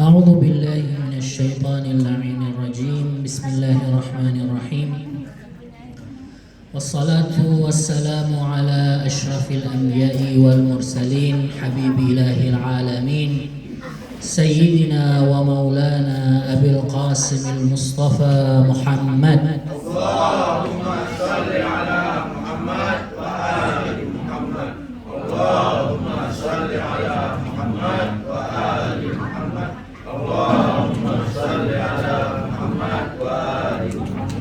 أعوذ بالله من الشيطان اللعين الرجيم. بسم الله الرحمن الرحيم. والصلاة والسلام على أشرف الأنبياء والمرسلين حبيب إله العالمين سيدنا ومولانا أبي القاسم المصطفى محمد. اللهم صل على محمد وآل محمد. اللهم صل على محمد وآل محمد. اللهم صل على محمد وآل محمد.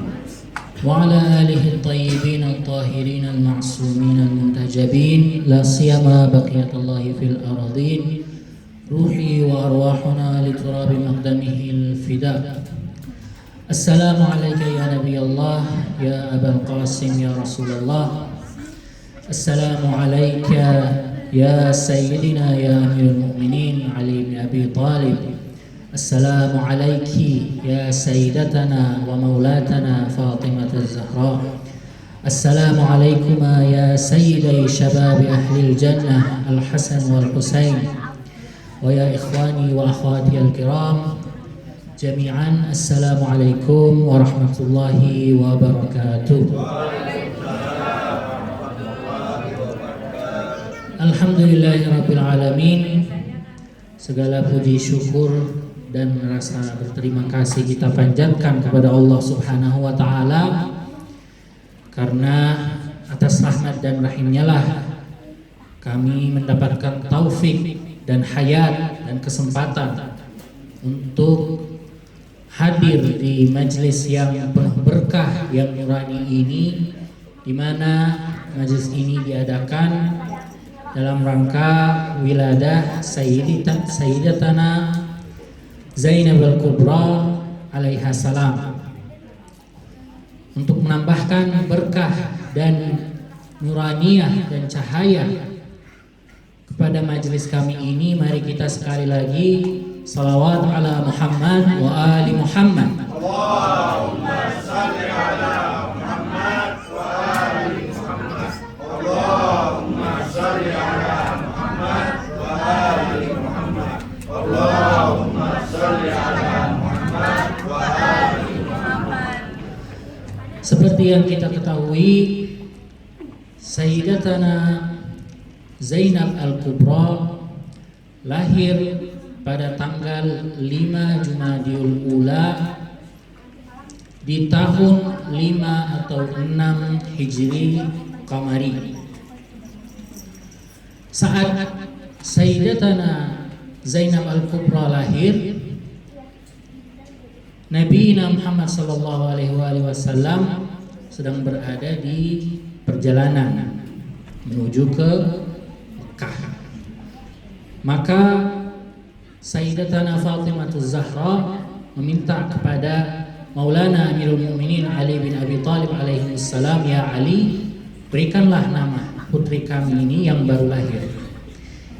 وعلى آله الطيبين الطاهرين المعصومين المنتجبين لا سيما بقية الله في الأراضين روحي وأرواحنا لتراب مقدمه الفداء. السلام عليك يا نبي الله يا أبا القاسم يا رسول الله. السلام عليك يا سيدنا يا أمير المؤمنين علي بن أبي طالب. السلام عليك يا سيدتنا ومولاتنا فاطمة الزهراء. السلام عليكما يا سيدي شباب أهل الجنة الحسن والحسين. ويا إخواني وأخواتي الكرام جميعا السلام عليكم ورحمة الله وبركاته. Alhamdulillahirabbil alamin. Segala puji syukur dan rasa berterima kasih kita panjatkan kepada Allah Subhanahu wa taala, karena atas rahmat dan rahimnya lah kami mendapatkan taufik dan hayat dan kesempatan untuk hadir di majelis yang penuh berkah yang nurani ini, di mana majelis ini diadakan dalam rangka wiladah Sayyidatana Zainab al-Kubra alaiha salam, untuk menambahkan berkah dan nuraniyah dan cahaya kepada majelis kami ini. Mari kita sekali lagi salawat ala Muhammad wa ali Muhammad. Allahumma salli ala Muhammad wa ali Muhammad. Allahumma salli ala Muhammad wa ali Muhammad. Allahumma salli ala Muhammad wa ali Muhammad. Seperti yang kita ketahui, Sayyidatana Zainab al-Kubra lahir pada tanggal 5 Jumadiul Ula di tahun 5 atau 6 Hijri Qamari. Saat Sayyidatana Zainab al-Kubra lahir, Nabi Muhammad sallallahu alaihi wasallam sedang berada di perjalanan menuju ke Mekah. Maka Sayyidatana Fatimah Zahra meminta kepada Maulana Amirul Mukminin Ali bin Abi Talib alaihi salam, ya Ali, berikanlah nama putri kami ini yang baru lahir.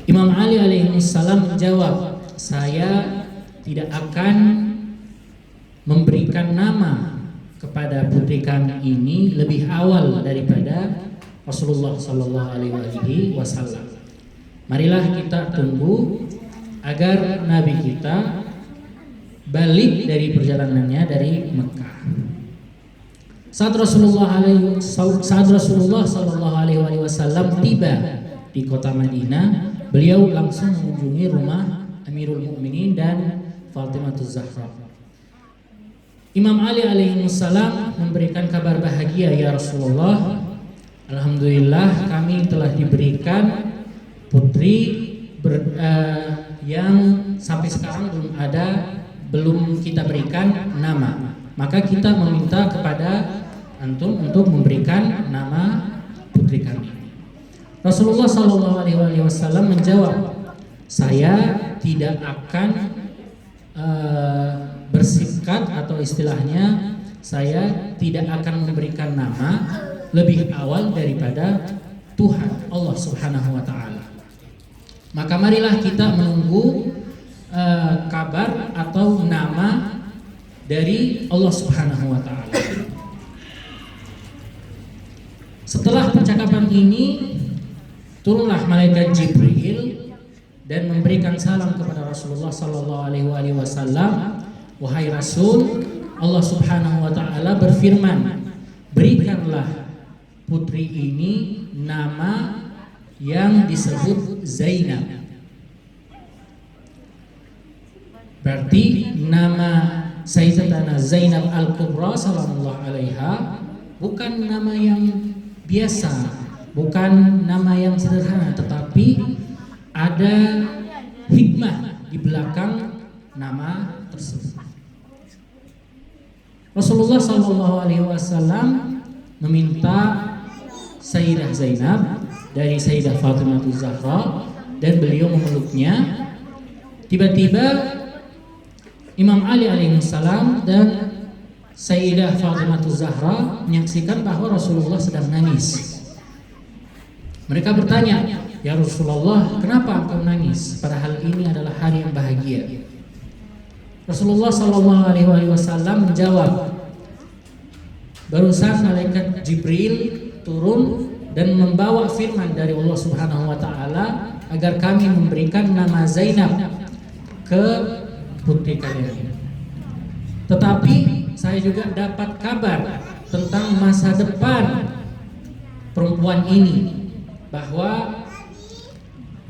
Imam Ali alaihi salam menjawab, saya tidak akan memberikan nama kepada putri kami ini lebih awal daripada Rasulullah sallallahu alaihi wasallam. Marilah kita tunggu agar Nabi kita balik dari perjalanannya dari Mekah. Saat Rasulullah sallallahu alaihi wasallam tiba di kota Madinah, beliau langsung mengunjungi rumah Amirul Mukminin dan Fatimah Zahra. Imam Ali alaihi salam memberikan kabar bahagia, ya Rasulullah, alhamdulillah kami telah diberikan putri yang sampai sekarang belum kita berikan nama. Maka kita meminta kepada antum untuk memberikan nama putri kami. Rasulullah sallallahu alaihi wasallam menjawab, saya tidak akan bersikat, atau istilahnya saya tidak akan memberikan nama lebih awal daripada Tuhan Allah Subhanahu wa taala. Maka marilah kita menunggu kabar atau nama dari Allah Subhanahu wa taala. Setelah percakapan ini, turunlah malaikat Jibril dan memberikan salam kepada Rasulullah sallallahu alaihi wasallam, "Wahai Rasul, Allah Subhanahu wa taala berfirman, berikanlah putri ini nama yang disebut Zainab." Berarti nama Sayyidatuna Zainab Al-Kubra sallallahu alaiha bukan nama yang biasa, bukan nama yang sederhana, tetapi ada hikmah di belakang nama tersebut. Rasulullah sallallahu alaihi wasallam meminta Sayyidah Zainab dari Sayyidah Fatimah Zahra dan beliau memeluknya. Tiba-tiba Imam Ali alaihissalam dan Sayyidah Fatimah Zahra menyaksikan bahwa Rasulullah sedang nangis. Mereka bertanya, "Ya Rasulullah, kenapa engkau nangis? Padahal ini adalah hari yang bahagia." Rasulullah sallallahu alaihi wasallam menjawab, "Barusan malaikat Jibril turun dan membawa firman dari Allah Subhanahu wa taala agar kami memberikan nama Zainab ke putri kalian. Tetapi saya juga dapat kabar tentang masa depan perempuan ini, bahwa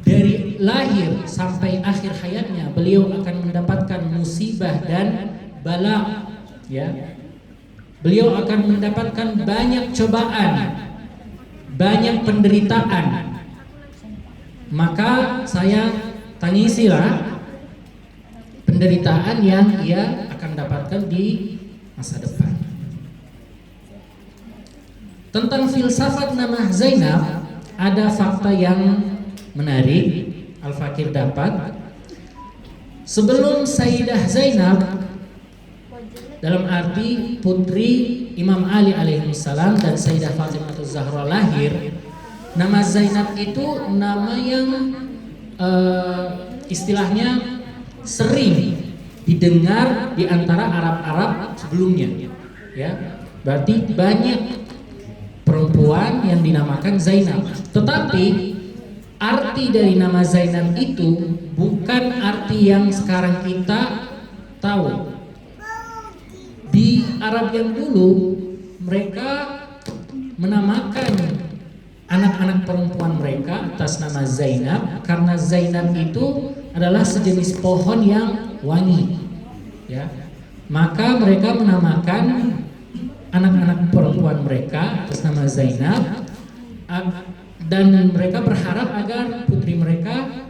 dari lahir sampai akhir hayatnya beliau akan mendapatkan musibah dan bala, ya. Beliau akan mendapatkan banyak cobaan, banyak penderitaan. Maka saya tangisilah penderitaan yang ia akan dapatkan di masa depan." Tentang filsafat nama Zainab ada fakta yang menarik. Al-Fakir dapat, sebelum Sayyidah Zainab, dalam arti putri Imam Ali alaihissalam dan Sayyidah Fatimah Zahra lahir, nama Zainab itu nama yang istilahnya sering didengar di antara Arab-Arab sebelumnya, ya. Berarti banyak perempuan yang dinamakan Zainab. Tetapi arti dari nama Zainab itu bukan arti yang sekarang kita tahu. Di Arab yang dulu mereka menamakan anak-anak perempuan mereka atas nama Zainab karena Zainab itu adalah sejenis pohon yang wangi, ya. Maka mereka menamakan anak-anak perempuan mereka atas nama Zainab, dan mereka berharap agar putri mereka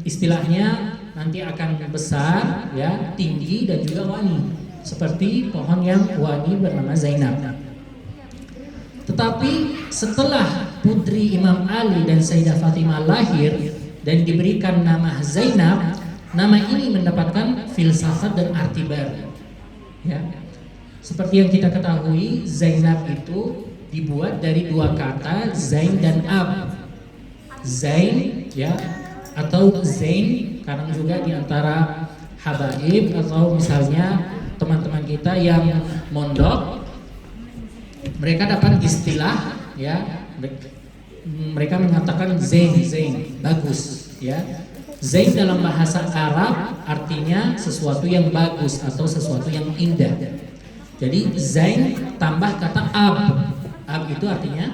istilahnya nanti akan besar, ya, tinggi dan juga wangi seperti pohon yang wangi bernama Zainab. Tetapi setelah putri Imam Ali dan Sayyidah Fatimah lahir dan diberikan nama Zainab, nama ini mendapatkan filsafat dan arti baru, ya. Seperti yang kita ketahui, Zainab itu dibuat dari dua kata, Zain dan Ab. Zain, ya, atau Zain kadang juga di antara habaib atau misalnya teman-teman kita yang mondok, mereka dapat istilah, ya, mereka mengatakan Zain, bagus, ya. Zain dalam bahasa Arab artinya sesuatu yang bagus atau sesuatu yang indah. Jadi Zain tambah kata Ab. Ab itu artinya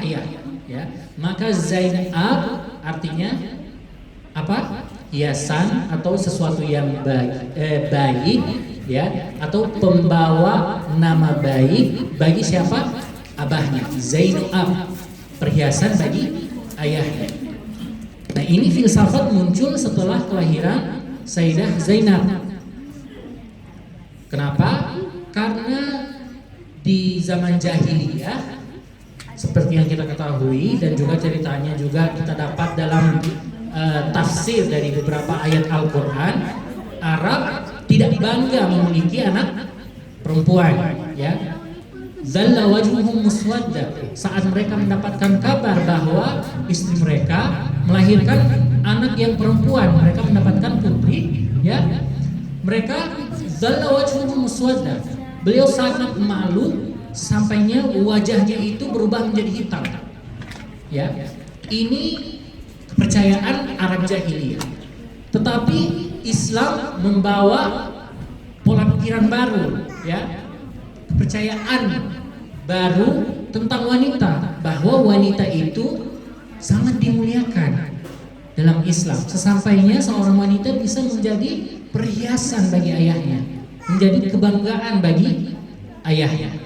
ayah, ya. Maka Zain Ab artinya apa? Hiasan atau sesuatu yang baik, ya, atau pembawa nama baik bagi siapa? Abahnya. Zain Ab, perhiasan bagi ayahnya. Nah, ini filsafat muncul setelah kelahiran Sayyidah Zainab. Kenapa? Karena di zaman jahiliyah, seperti yang kita ketahui dan juga ceritanya juga kita dapat dalam tafsir dari beberapa ayat Al-Quran, Arab tidak bangga memiliki anak perempuan, ya. Zalla wajhuhum muswadda, saat mereka mendapatkan kabar bahwa istri mereka melahirkan anak yang perempuan, mereka mendapatkan putri, ya. Mereka zalla wajhuhum muswadda, beliau sangat malu sampainya wajahnya itu berubah menjadi hitam, ya. Ini kepercayaan Arab jahiliyah. Tetapi Islam membawa pola pikiran baru, ya, kepercayaan baru tentang wanita, bahwa wanita itu sangat dimuliakan dalam Islam. Sesampainya seorang wanita bisa menjadi perhiasan bagi ayahnya, menjadi kebanggaan bagi ayahnya.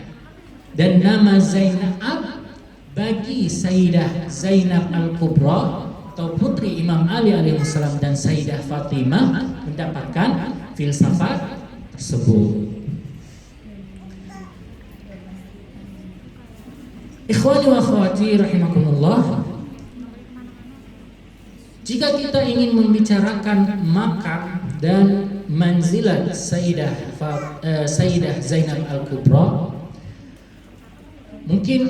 Dan nama Zainab bagi Sayyidah Zainab Al-Kubra atau putri Imam Ali alaihissalam dan Sayyidah Fatimah mendapatkan filsafat tersebut. Ikhwani wa akhwati rahimakumullah, jika kita ingin membicarakan makam dan manzilat Sayyidah Zainab Al-Kubra, mungkin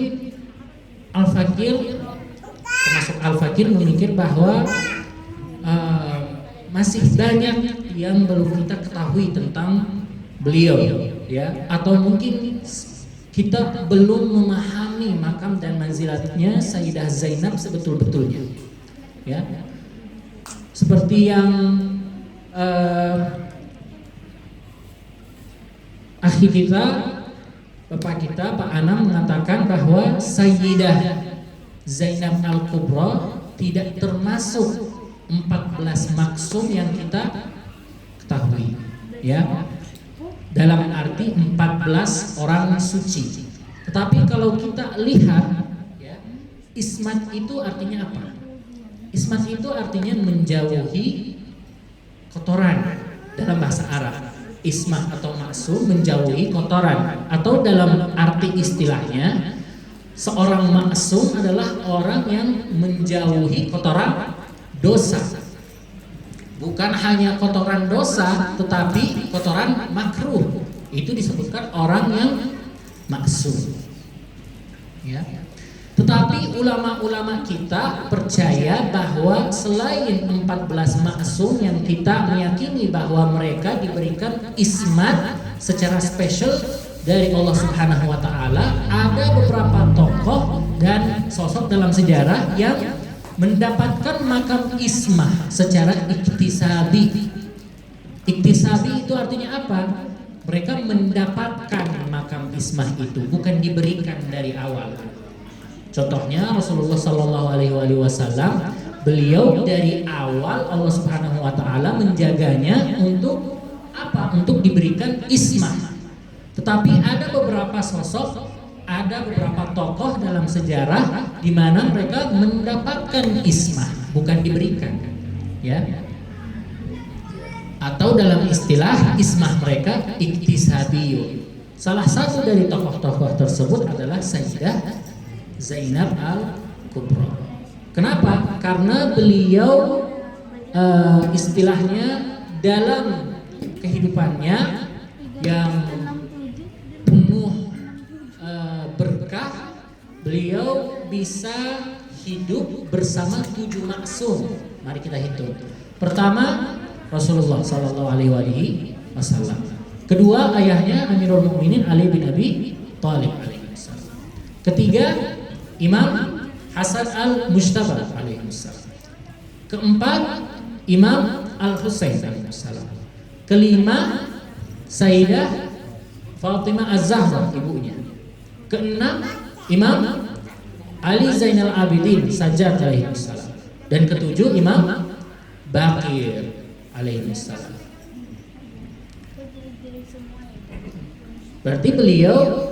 Al-Fakir, termasuk Al-Fakir, memikir bahwa masih banyak yang belum kita ketahui tentang beliau, ya, atau mungkin kita belum memahami makam dan manzilatnya Sayyidah Zainab sebetul-betulnya, ya. Seperti yang akhi kita, bapak kita, Pak Anam mengatakan bahwa Sayyidah Zainab Al-Kubra tidak termasuk 14 maksum yang kita ketahui, ya, dalam arti 14 orang suci. Tetapi kalau kita lihat, ya, ismat itu artinya apa? Ismat itu artinya menjauhi kotoran dalam bahasa Arab. Ismah atau maksum menjauhi kotoran, atau dalam arti istilahnya seorang maksum adalah orang yang menjauhi kotoran dosa. Bukan hanya kotoran dosa, tetapi kotoran makruh. Itu disebutkan orang yang maksum, ya. Tetapi ulama-ulama kita percaya bahwa selain 14 maksum yang kita meyakini bahwa mereka diberikan ismat secara spesial dari Allah Subhanahu wa taala, ada beberapa tokoh dan sosok dalam sejarah yang mendapatkan makam ismah secara iktisabi. Iktisabi itu artinya apa? Mereka mendapatkan makam ismah itu, bukan diberikan dari awal. Contohnya Rasulullah Sallallahu Alaihi Wasallam, beliau dari awal Allah Subhanahu Wa Taala menjaganya untuk apa? Untuk diberikan ismah. Tetapi ada beberapa sosok, ada beberapa tokoh dalam sejarah di mana mereka mendapatkan ismah, bukan diberikan, ya. Atau dalam istilah ismah mereka iktisabiyun. Salah satu dari tokoh-tokoh tersebut adalah Sayyidah Zainab Al-Kubra. Kenapa? Karena beliau istilahnya dalam kehidupannya yang penuh berkah, beliau bisa hidup bersama 7 maksum. Mari kita hitung. Pertama, Rasulullah Sallallahu Alaihi Wasallam. Kedua, ayahnya Amirul Mukminin Ali bin Abi Thalib alaihissalam. Ketiga, Imam Hasan Al-Mujtaba alaihissalam. Keempat, Imam Al-Husain alaihissalam. Kelima, Sayyidah Fatimah Az-Zahra, ibunya. Keenam, Imam Ali Zainal Abidin Sajjad alaihissalam. Dan ketujuh, Imam Baqir alaihissalam. Berarti beliau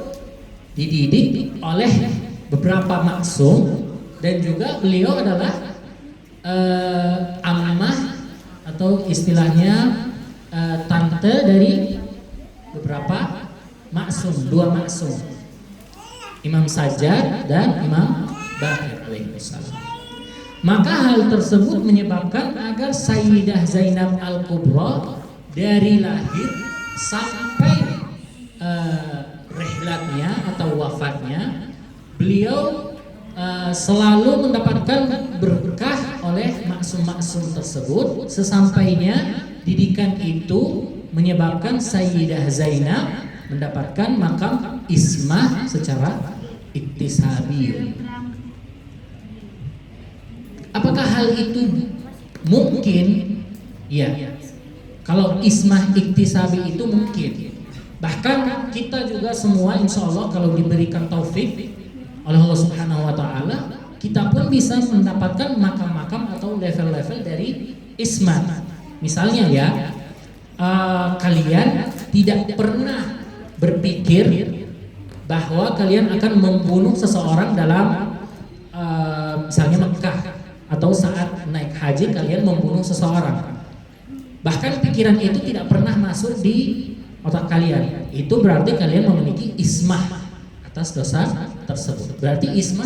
dididik oleh beberapa maksum, dan juga beliau adalah ammah atau istilahnya tante dari beberapa maksum, 2 maksum, Imam Sajjad dan Imam Baqir alaihissalam. Maka hal tersebut menyebabkan agar Sayyidah Zainab Al-Kubra dari lahir sampai rihlatnya atau wafatnya, beliau selalu mendapatkan berkah oleh maksum-maksum tersebut. Sesampainya didikan itu menyebabkan Sayyidah Zainab mendapatkan makam ismah secara iktisabi. Apakah Apakah hal itu mungkin? Ya. Kalau ismah iktisabi itu mungkin. Bahkan kita juga semua insya Allah kalau diberikan taufik oleh Allah Subhanahu wa Ta'ala, kita pun bisa mendapatkan makam-makam atau level-level dari ismah. Misalnya ya, kalian tidak pernah berpikir bahwa kalian akan membunuh seseorang dalam misalnya Mekah, atau saat naik haji kalian membunuh seseorang. Bahkan pikiran itu tidak pernah masuk di otak kalian. Itu berarti kalian memiliki ismah atas dosa tersebut. Berarti ismah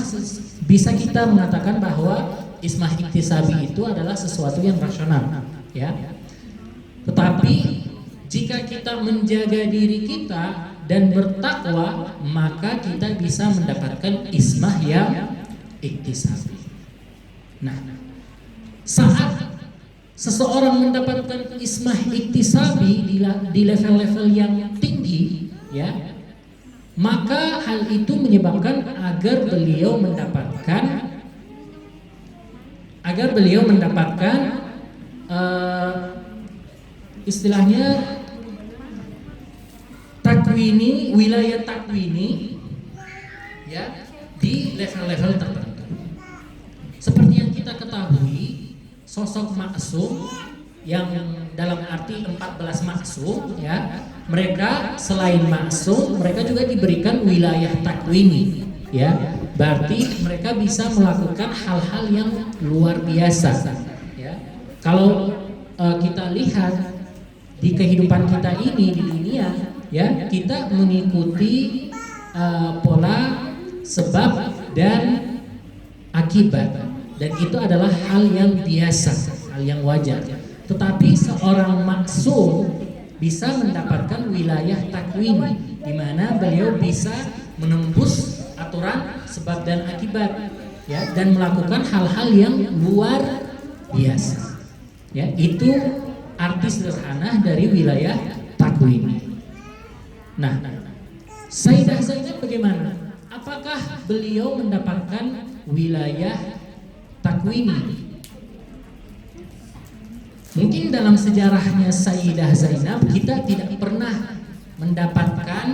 bisa kita mengatakan bahwa ismah iktisabi itu adalah sesuatu yang rasional, ya. Tetapi jika kita menjaga diri kita dan bertakwa, maka kita bisa mendapatkan ismah yang iktisabi. Nah, saat seseorang mendapatkan ismah iktisabi di level-level yang tinggi, ya, maka hal itu menyebabkan agar beliau mendapatkan istilahnya takwini, wilayah takwini, ya, di level-level tertentu. Seperti yang kita ketahui, sosok maksum yang dalam arti 14 maksum, ya, mereka selain maksum, mereka juga diberikan wilayah takwini, ya. Berarti mereka bisa melakukan hal-hal yang luar biasa, ya. Kalau kita lihat di kehidupan kita ini di dunia, ya, kita mengikuti pola sebab dan akibat. Dan itu adalah hal yang biasa, hal yang wajar. Tetapi seorang maksum bisa mendapatkan wilayah takwini, di mana beliau bisa menembus aturan sebab dan akibat, ya, dan melakukan hal-hal yang luar biasa. Ya, itu arti sederhana dari wilayah takwini. Nah, Sayyidah Zainab bagaimana? Apakah beliau mendapatkan wilayah takwini? Mungkin dalam sejarahnya Sayyidah Zainab kita tidak pernah mendapatkan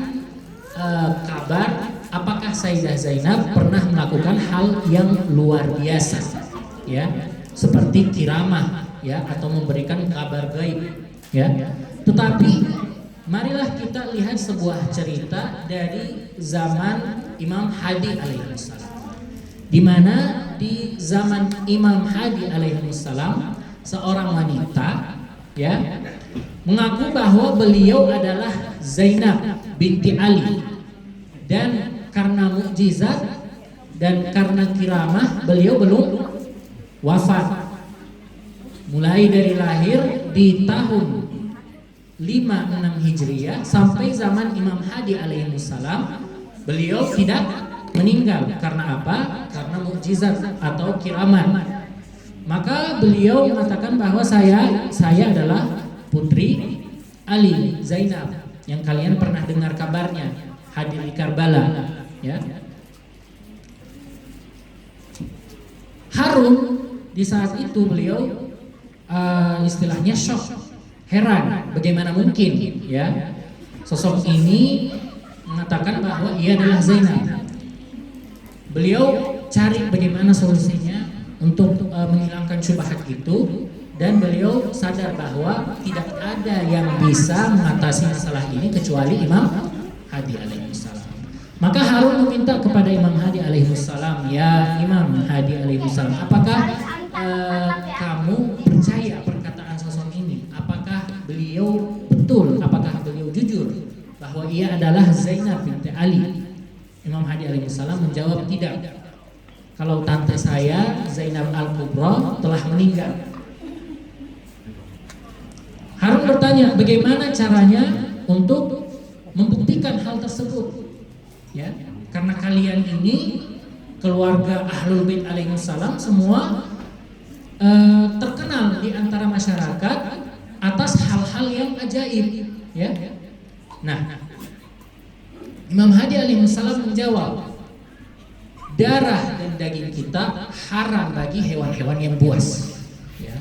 kabar apakah Sayyidah Zainab pernah melakukan hal yang luar biasa, ya, seperti kiramah, ya, atau memberikan kabar gaib, ya. Tetapi marilah kita lihat sebuah cerita dari zaman Imam Hadi alaihissalam, di mana di zaman Imam Hadi alaihissalam seorang wanita, ya, mengaku bahwa beliau adalah Zainab binti Ali, dan karena mukjizat dan karena kiramah beliau belum wafat. Mulai dari lahir di tahun 56 Hijriah sampai zaman Imam Hadi alaihissalam beliau tidak meninggal. Karena apa? Karena mukjizat atau kiraman. Maka beliau mengatakan bahwa saya adalah putri Ali Zainab yang kalian pernah dengar kabarnya, hadir di Karbala, ya. Harun di saat itu beliau istilahnya shock, heran, bagaimana mungkin, ya, sosok ini mengatakan bahwa ia adalah Zainab. Beliau cari bagaimana solusinya untuk menghilangkan syubhat itu, dan beliau sadar bahwa tidak ada yang bisa mengatasi masalah ini kecuali Imam Hadi alaihissalam. Maka Harun meminta kepada Imam Hadi alaihissalam, ya Imam Hadi alaihissalam, apakah kamu percaya perkataan sosok ini? Apakah beliau betul? Apakah beliau jujur bahwa ia adalah Zainab binti Ali? Imam Hadi alaihissalam menjawab, tidak. Kalau tante saya Zainab Al-Kubra telah meninggal. Harun bertanya, bagaimana caranya untuk membuktikan hal tersebut? Ya, karena kalian ini keluarga Ahlul Bait alaihissalam semua terkenal di antara masyarakat atas hal-hal yang ajaib, ya. Nah, Imam Hadi alaihissalam menjawab, darah dan daging kita haram bagi hewan-hewan yang buas. Ya.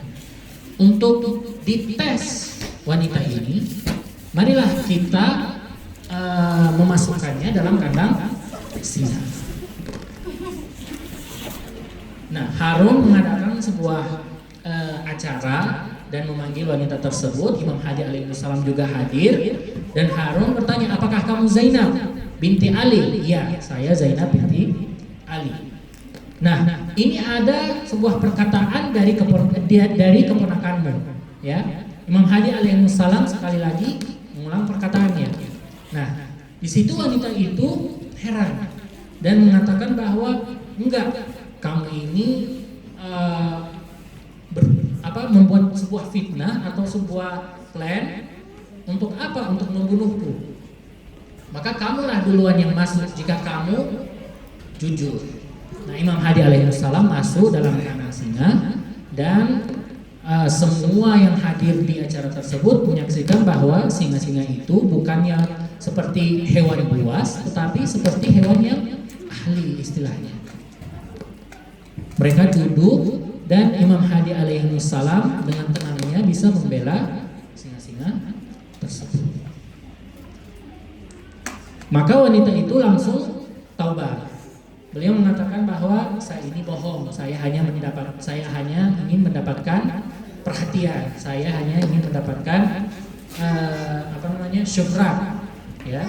Untuk dites wanita ini, marilah kita memasukkannya dalam kandang singa. Nah, Harun mengadakan sebuah acara dan memanggil wanita tersebut. Imam Hadi alaihissalam juga hadir, dan Harun bertanya, apakah kamu Zainab binti Ali? Iya, saya Zainab binti Ali. Nah, ini ada sebuah perkataan dari keponakanmu, ya. Imam Hadi alaihissalam sekali lagi mengulang perkataannya. Nah, di situ wanita itu heran dan mengatakan bahwa enggak, kamu ini membuat sebuah fitnah atau sebuah plan untuk apa? Untuk membunuhku. Maka kamulah duluan yang masuk jika kamu jujur. Nah, Imam Hadi alaihissalam masuk dalam kandang singa, dan semua yang hadir di acara tersebut menyaksikan bahwa singa-singa itu bukannya seperti hewan buas, tetapi seperti hewan yang ahli istilahnya. Mereka duduk, dan Imam Hadi alaihissalam dengan tenangnya bisa membela singa-singa tersebut. Maka wanita itu langsung taubat. Beliau mengatakan bahwa saya ini bohong, saya hanya ingin mendapatkan perhatian, saya hanya ingin mendapatkan syuhrat, ya.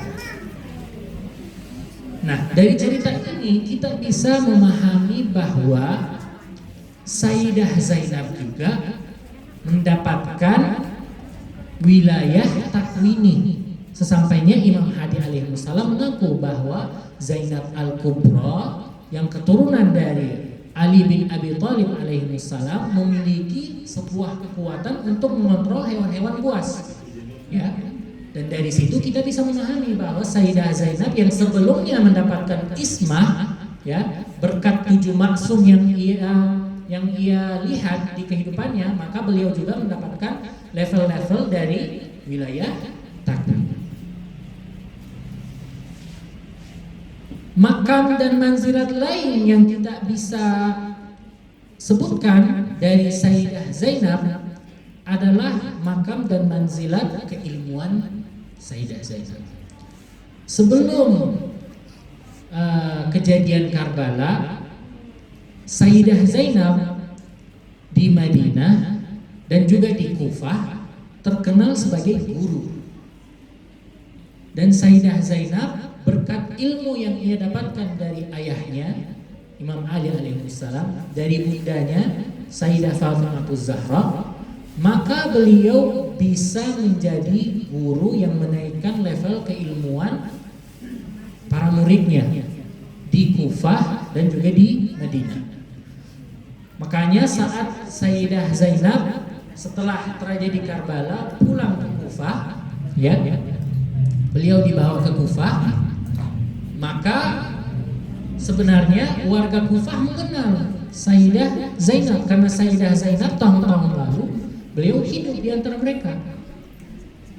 Nah, dari cerita ini kita bisa memahami bahwa Sayyidah Zainab juga mendapatkan wilayah takwini. Sesampainya Imam Hadi alaihissalam mengaku bahwa Zainab al-Kubra yang keturunan dari Ali bin Abi Thalib alaihissalam memiliki sebuah kekuatan untuk mengontrol hewan-hewan buas. Ya. Dan dari situ kita bisa memahami bahwa Sayyidah Zainab yang sebelumnya mendapatkan ismah, ya, berkat 7 maksum yang ia lihat di kehidupannya, maka beliau juga mendapatkan level-level dari wilayah takwin. Makam dan manzilat lain yang kita bisa sebutkan dari Sayyidah Zainab adalah makam dan manzilat keilmuan Sayyidah Zainab. Sebelum kejadian Karbala, Sayyidah Zainab di Madinah dan juga di Kufah terkenal sebagai guru. Dan Sayyidah Zainab berkat ilmu yang ia dapatkan dari ayahnya Imam Ali alaihissalam, dari bundanya Sayyidah Fatimah Az-Zahra, maka beliau bisa menjadi guru yang menaikkan level keilmuan para muridnya di Kufah dan juga di Madinah. Makanya saat Sayyidah Zainab setelah tragedi Karbala pulang ke Kufah, ya, beliau dibawa ke Kufah, maka sebenarnya warga Kufah mengenal Sayyidah Zainab karena Sayyidah Zainab tahun-tahun lalu beliau hidup di antara mereka.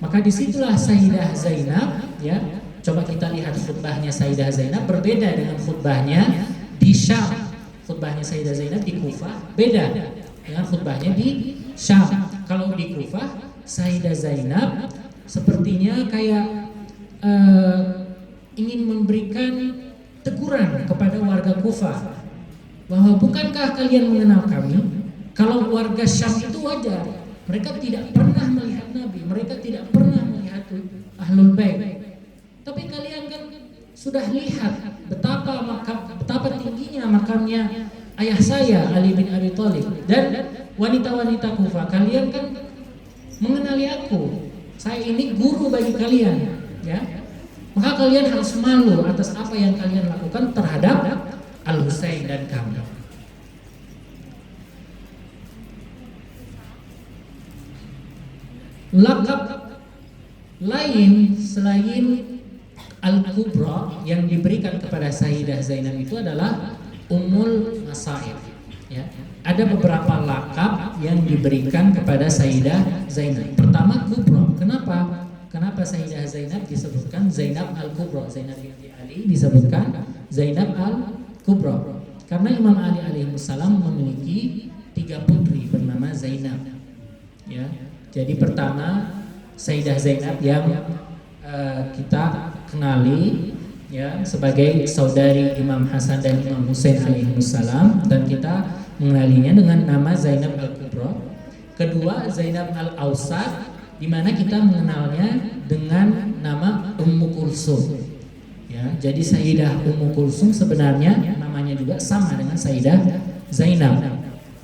Maka disitulah Sayyidah Zainab, ya, coba kita lihat khutbahnya Sayyidah Zainab berbeda dengan khutbahnya di Syam. Khutbahnya Sayyidah Zainab di Kufah beda dengan khutbahnya di Syam. Kalau di Kufah, Sayyidah Zainab sepertinya kayak ingin memberikan teguran kepada warga Kufah bahwa bukankah kalian mengenal kami? Kalau warga Syam itu wajar, mereka tidak pernah melihat Nabi, mereka tidak pernah melihat Ahlul Bait. Tapi kalian kan sudah lihat betapa tingginya makamnya ayah saya Ali bin Abi Thalib, dan wanita-wanita Kufah, kalian kan mengenali aku, saya ini guru bagi kalian, ya. Maka kalian harus malu atas apa yang kalian lakukan terhadap Al-Husain dan kami. Lakab lain selain Al-Kubra yang diberikan kepada Sayyidah Zainab itu adalah Ummul Masaib, ya. Ada beberapa lakab yang diberikan kepada Sayyidah Zainab. Pertama, Kubra. Kenapa Sayyidah Zainab disebutkan Zainab Al-Kubra? Zainab binti Ali disebutkan Zainab Al-Kubra. Kubra. Karena Imam Ali alaihissalam memiliki 3 putri bernama Zainab. Ya, jadi pertama Sayyidah Zainab yang kita kenali ya sebagai saudari Imam Hasan dan Imam Husain alaihissalam, dan kita mengenalinya dengan nama Zainab Al-Kubra. Kedua Zainab Al-Awsat, di mana kita mengenalnya dengan nama Ummu Kulsum. Ya, jadi Sayyidah Ummu Kulsum sebenarnya namanya juga sama dengan Sayyidah Zainab.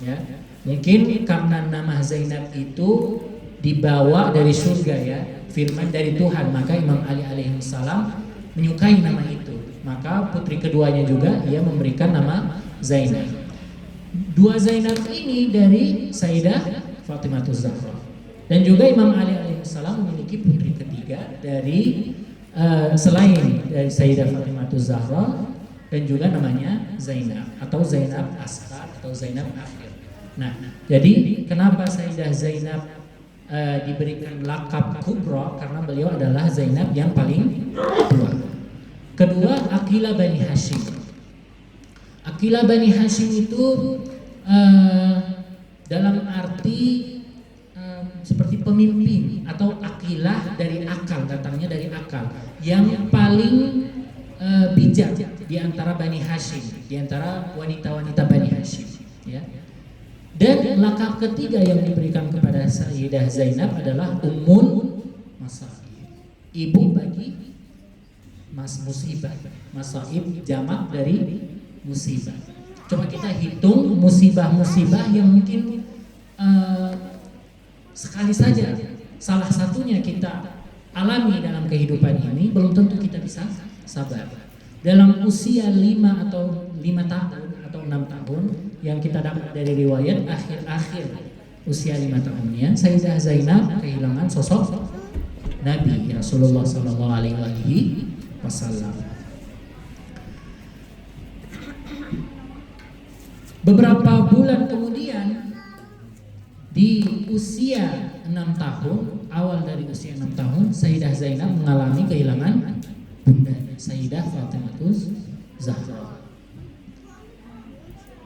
Ya, mungkin karena nama Zainab itu dibawa dari surga ya, firman dari Tuhan, maka Imam Ali alaihissalam menyukai nama itu. Maka putri keduanya juga ia memberikan nama Zainab. 2 Zainab ini dari Sayyidah Fatimahuz Zahra. Dan juga Imam Ali alaihissalam memiliki putri ketiga dari selain dari Sayyidah Fatimahuz Zahra, dan juga namanya Zainab atau Zainab Asghar atau Zainab Akhir. Nah, jadi kenapa Sayyidah Zainab diberikan lakab Kubra? Karena beliau adalah Zainab yang paling tua. Kedua, Aqilah Bani Hashim. Aqilah Bani Hashim itu dalam arti seperti pemimpin, atau Aqilah dari akal, datangnya dari akal, yang paling bijak di antara Bani Hashim, di antara wanita-wanita Bani Hashim ya. Dan lakab ketiga yang diberikan kepada Sayyidah Zainab adalah Ummul Masaib, ibu bagi musibah. Masaib jamak dari musibah. Coba kita hitung musibah-musibah yang mungkin sekali saja salah satunya kita alami dalam kehidupan ini, belum tentu kita bisa sabar. Dalam usia 5 atau 5 tahun atau 6 tahun yang kita dapat dari riwayat, akhir-akhir usia 5 tahunnya Sayyidah Zainab kehilangan sosok Nabi Rasulullah sallallahu alaihi wasallam. Beberapa bulan kemudian, di usia 6 tahun, awal dari usia 6 tahun, Sayyidah Zainab mengalami kehilangan bunda Sayyidah Fatimahuz Zahra.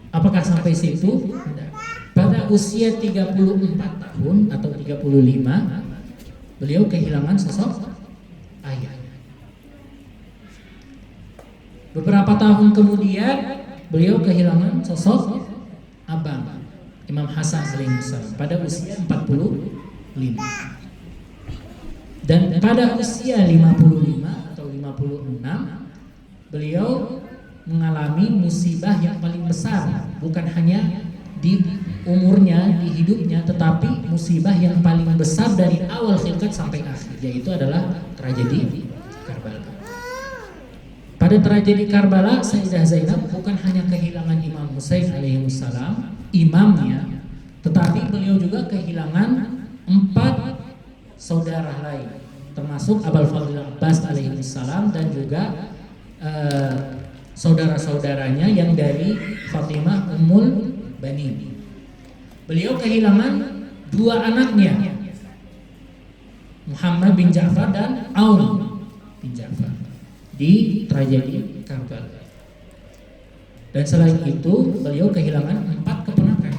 Apakah sampai situ? Tidak. Pada usia 34 tahun atau 35, beliau kehilangan sosok ayah. Beberapa tahun kemudian, beliau kehilangan sosok abang Imam Hasan alaihissalam pada usia 45. Dan pada usia 55 atau 56, beliau mengalami musibah yang paling besar, bukan hanya di umurnya, di hidupnya, tetapi musibah yang paling besar dari awal khilqat sampai akhir, yaitu adalah tragedi Karbala. Pada tragedi Karbala, Sayyidah Zainab bukan hanya kehilangan Imam Husain alaihissalam, imamnya, tetapi beliau juga kehilangan 4 saudara lain, termasuk Abul Fadl Abbas alaihissalam dan juga saudara-saudaranya yang dari Fatimah Ummul Banin. Beliau kehilangan 2 anaknya, Muhammad bin Ja'far dan Aun bin Ja'far, di tragedi Karbala. Dan selain itu beliau kehilangan 4 keponakan,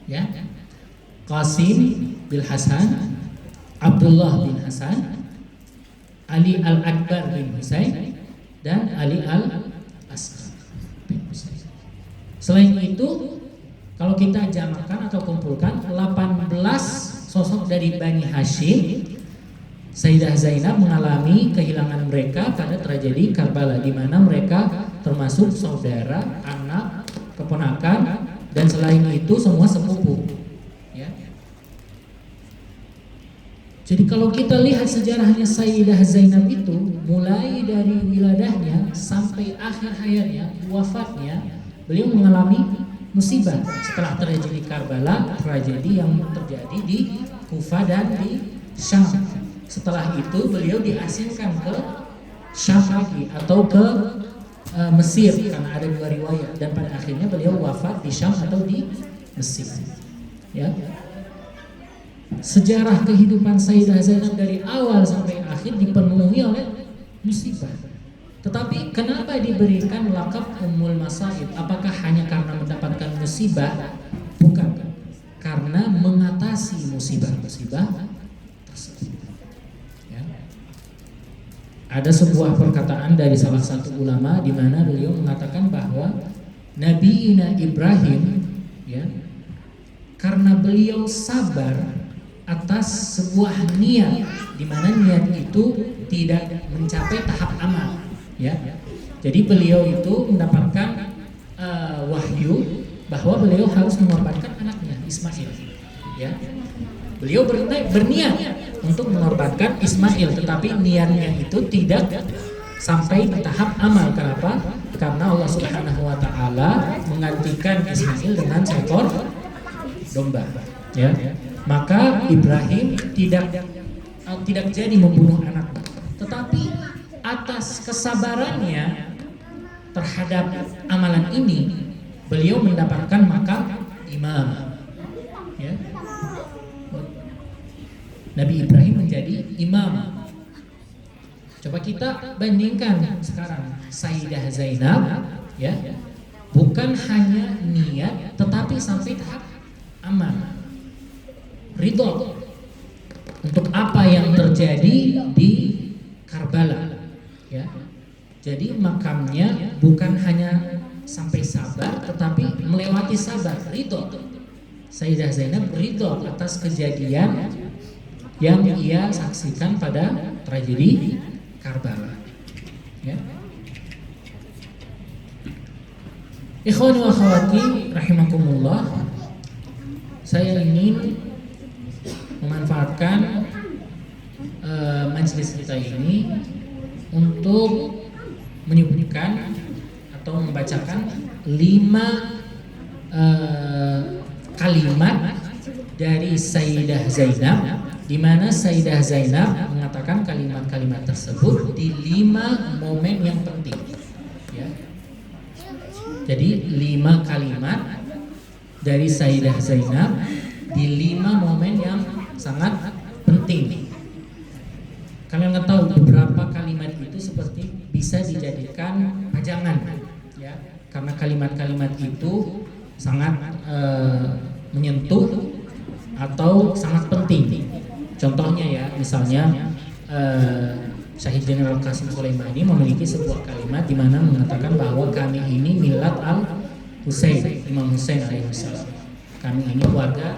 ya, Qasim bin Hasan, Abdullah bin Hasan, Ali Al-Akbar bin Husain, dan Ali Al-Asghar bin Husain. Selain itu, kalau kita jamakkan atau kumpulkan 18 sosok dari Bani Hashim, Sayyidah Zainab mengalami kehilangan mereka pada tragedi Karbala, di mana mereka termasuk saudara, anak, keponakan, dan selain itu semua sepupu. Ya. Jadi kalau kita lihat sejarahnya Sayyidah Zainab itu, mulai dari wiladahnya sampai akhir hayatnya, wafatnya, beliau mengalami musibah. Setelah tragedi Karbala, tragedi yang terjadi di Kufah dan di Syam. Setelah itu beliau diasingkan ke Syam lagi atau ke Mesir, karena ada 2 riwayat, dan pada akhirnya beliau wafat di Syam atau di Mesir. Ya. Sejarah kehidupan Sayyidah Zainab dari awal sampai akhir dipenuhi oleh musibah. Tetapi kenapa diberikan lakab Ummul Masaib? Apakah hanya karena mendapatkan musibah? Bukan, karena mengatasi musibah-musibah tersebut. Ya. Ada sebuah perkataan dari salah satu ulama di mana beliau mengatakan bahwa Nabi Ibrahim, ya, karena beliau sabar atas sebuah niat, di mana niat itu tidak mencapai tahap amal, ya. Jadi beliau itu mendapatkan wahyu bahwa beliau harus mengorbankan anaknya Ismail, ya. Beliau berniat untuk mengorbankan Ismail, tetapi niatnya itu tidak sampai di tahap amal. Kenapa? Karena Allah Subhanahu wa taala menggantikan Ismail dengan seekor domba, ya. Maka Ibrahim tidak jadi membunuh anaknya, tetapi atas kesabarannya terhadap amalan ini beliau mendapatkan makam imam, ya. Nabi Ibrahim menjadi imam. Coba kita bandingkan sekarang Sayyidah Zainab, ya, bukan hanya niat tetapi sampai tahap amal, ridho untuk apa yang terjadi di Karbala, ya. Jadi makamnya bukan hanya sampai sabar tetapi melewati sabar, ridho. Sayyidah Zainab ridho atas kejadian yang ia saksikan pada tragedi Karbala, ya. Ikhwani wa akhwati rahimakumullah, saya ingin memanfaatkan majelis kita ini untuk menyebutkan atau membacakan 5 kalimat dari Sayyidah Zainab, di mana Sayyidah Zainab mengatakan kalimat-kalimat tersebut di 5 momen yang penting, ya. Jadi 5 kalimat dari Sayyidah Zainab di 5 momen yang sangat penting. Kalian nggak tahu beberapa kalimat itu seperti bisa dijadikan pajangan, ya, karena kalimat-kalimat itu sangat menyentuh atau sangat penting. Contohnya, ya, misalnya Syahid Jenderal Qasim Sulaimani memiliki sebuah kalimat di mana mengatakan bahwa kami ini milad al Husain, Imam Husain alaihissalam. Kami ini keluarga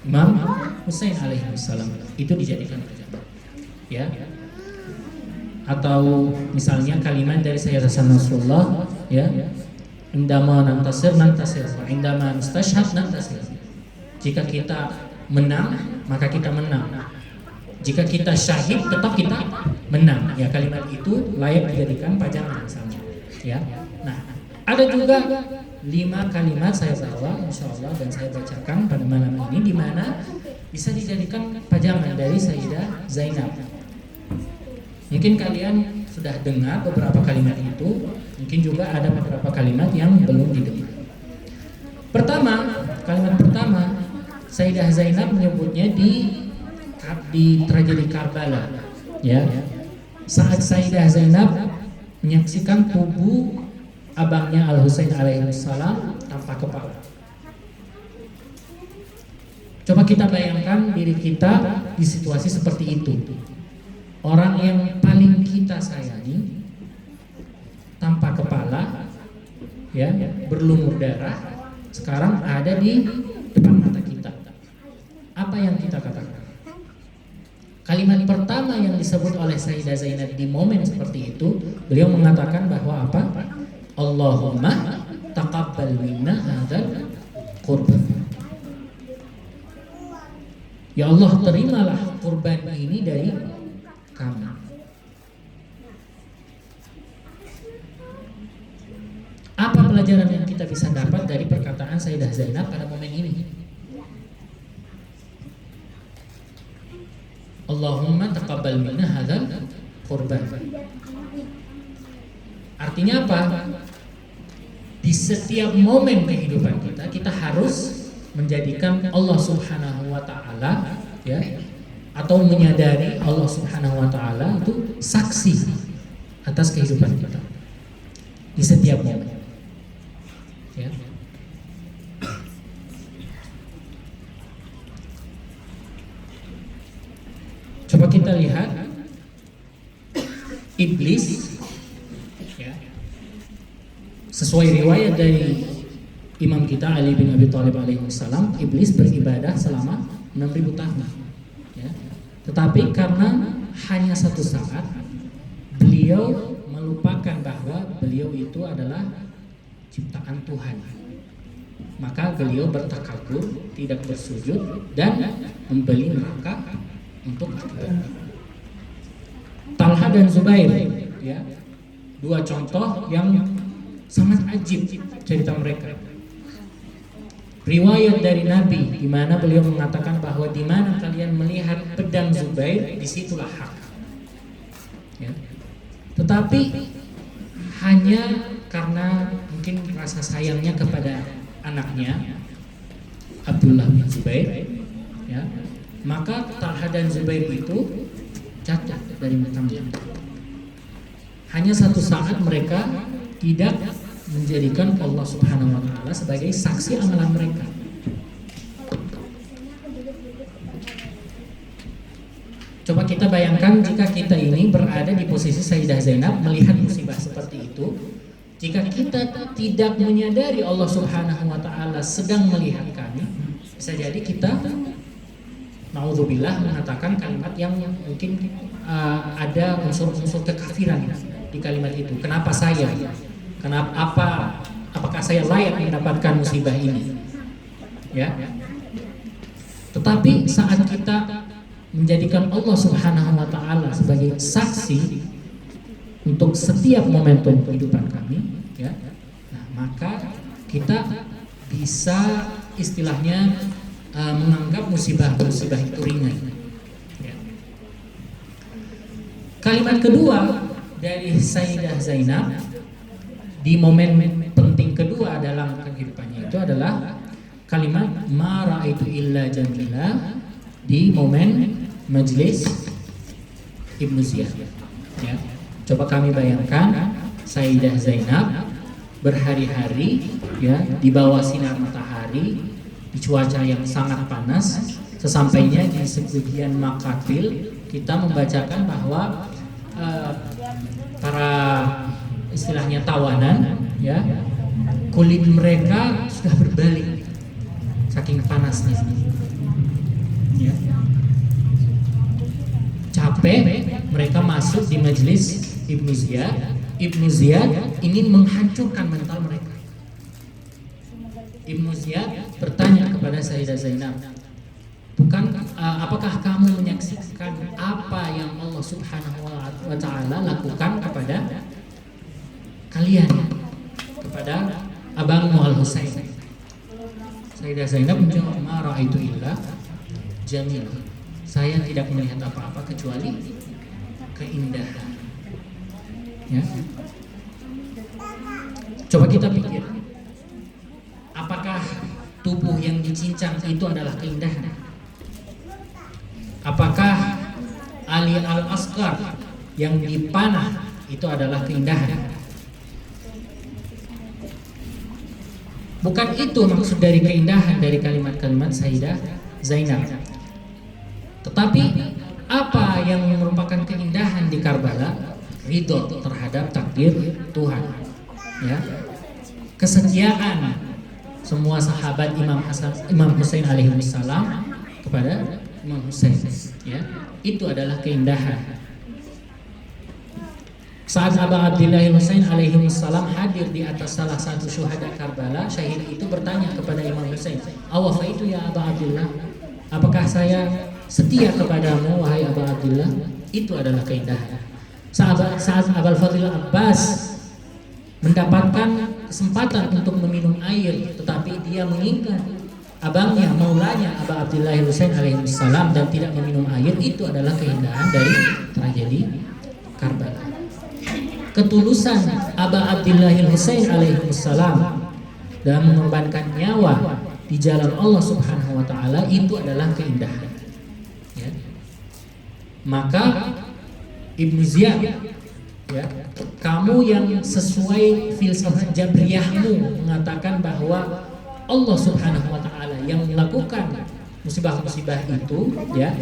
Imam Husain alaihissalam. Itu dijadikan pajangan, ya. Atau misalnya kalimat dari Sayyidina Hasan Nasrullah, ya, indama nantasir nantasir, indama nastashhad nantasir. Jika kita menang maka kita menang, jika kita syahid tetap kita menang, ya. Kalimat itu layak dijadikan pajangan misalnya, ya. Nah, ada juga 5 kalimat saya bawa insyaallah dan saya bacakan pada malam ini, di mana bisa dijadikan pajangan dari Sayyidah Zainab. Mungkin kalian sudah dengar beberapa kalimat itu, mungkin juga ada beberapa kalimat yang belum didengar. Kalimat pertama Sayyidah Zainab menyebutnya di tragedi Karbala, ya. Saat Sayyidah Zainab menyaksikan tubuh abangnya Al Husain alaihissalam tanpa kepala. Coba kita bayangkan diri kita di situasi seperti itu. Orang yang paling kita sayangi tanpa kepala, ya, berlumur darah, sekarang ada di depan mata kita. Apa yang kita katakan? Kalimat pertama yang disebut oleh Sayyidah Zainab di momen seperti itu, beliau mengatakan bahwa apa? Allahumma taqabbal minna hadzal qurban. Ya Allah, terimalah kurban ini dari kami. Apa pelajaran yang kita bisa dapat dari perkataan Sayyidah Zainab pada momen ini? Allahumma taqabbal minna hadzal qurban. Artinya apa? Di setiap momen kehidupan kita, kita harus menjadikan Allah Subhanahu wa taala, ya, atau menyadari Allah Subhanahu wa taala itu saksi atas kehidupan kita. di setiap momen. Ya. Coba kita lihat iblis, ya. Sesuai riwayat dari imam kita Ali bin Abi Thalib alaihissalam, iblis beribadah selama 6.000 tahun. Ya. Tetapi karena hanya satu saat beliau melupakan bahwa beliau itu adalah ciptaan Tuhan, maka beliau bertakabur, tidak bersujud dan membeli neraka untuk akibatnya. Talha dan Zubair, ya, dua contoh yang sangat ajib cerita mereka. Riwayat dari Nabi di mana beliau mengatakan bahwa di mana kalian melihat pedang Zubair, disitulah hak. Ya. Tetapi hanya karena mungkin rasa sayangnya kepada anaknya Abdullah bin Zubair, ya, maka Talha dan Zubair itu jatuh dari makamnya. Hanya satu saat mereka tidak menjadikan Allah Subhanahu wa taala sebagai saksi amalan mereka. Coba kita bayangkan jika kita ini berada di posisi Sayyidah Zainab melihat musibah seperti itu. Jika kita tidak menyadari Allah Subhanahu wa taala sedang melihat kami, bisa jadi kita naudzubillah mengatakan kalimat yang mungkin ada unsur-unsur kekafiran di kalimat itu. Kenapa saya? Apakah saya layak mendapatkan musibah ini? Ya. Tetapi saat kita menjadikan Allah Subhanahu wa taala sebagai saksi untuk setiap momentum kehidupan kami, ya. Nah, maka kita bisa istilahnya menganggap musibah-musibah itu ringan. Ya. Kalimat kedua dari Sayyidah Zainab di momen penting kedua dalam kehidupannya itu adalah kalimat ma ra'aitu illa jamila di momen majelis Ibnu Ziyad. Ya. Coba kami bayangkan Sayyidah Zainab berhari-hari, ya, di bawah sinar matahari, di cuaca yang sangat panas. Sesampainya di sebagian makatil kita membacakan bahwa para istilahnya tawanan, ya, kulit mereka sudah berbalik saking panasnya, ya. Capek, mereka masuk di majelis Ibnu Ziyad. Ibnu Ziyad ingin menghancurkan mental mereka. Ibnu Ziyad bertanya kepada Sayyidah Zainab, apakah kamu menyaksikan apa yang Allah Subhanahu wa taala lakukan kepada kalian, kepada abangmu Al-Husain? Sayyidah Zainab menjawab, ma ra'aitu illa jamil. Saya tidak melihat apa-apa kecuali keindahan. Ya. Coba kita pikir, apakah tubuh yang dicincang itu adalah keindahan? Apakah Ali Al-Asghar yang dipanah itu adalah keindahan? Bukan itu maksud dari keindahan dari kalimat-kalimat Sayyidah Zainab. Tetapi apa yang merupakan keindahan di Karbala? Ridho terhadap takdir Tuhan, ya. Kesetiaan semua sahabat Imam Husain alaihissalam kepada Imam Husain, ya. Itu adalah keindahan. Saat Aba Abdillah Husain alaihissalam hadir di atas salah satu syuhada Karbala, syahid itu bertanya kepada Imam Husain, "Awafa itu ya Aba Abdillah? Apakah saya setia kepadamu wahai Aba Abdillah?" Itu adalah keindahan. Saat Abul Fadil Abbas mendapatkan kesempatan untuk meminum air, tetapi dia mengingat abangnya, maulanya Aba Abdillah Husain alaihissalam dan tidak meminum air, itu adalah keindahan dari tragedi Karbala. Ketulusan Aba Abdillah Husain alaihissalam dalam mengorbankan nyawa di jalan Allah Subhanahu wa taala, itu adalah keindahan, ya. Maka Ibnu Ziyad ya, kamu yang sesuai filsafat jabriyahmu mengatakan bahwa Allah Subhanahu wa taala yang melakukan musibah-musibah itu, ya,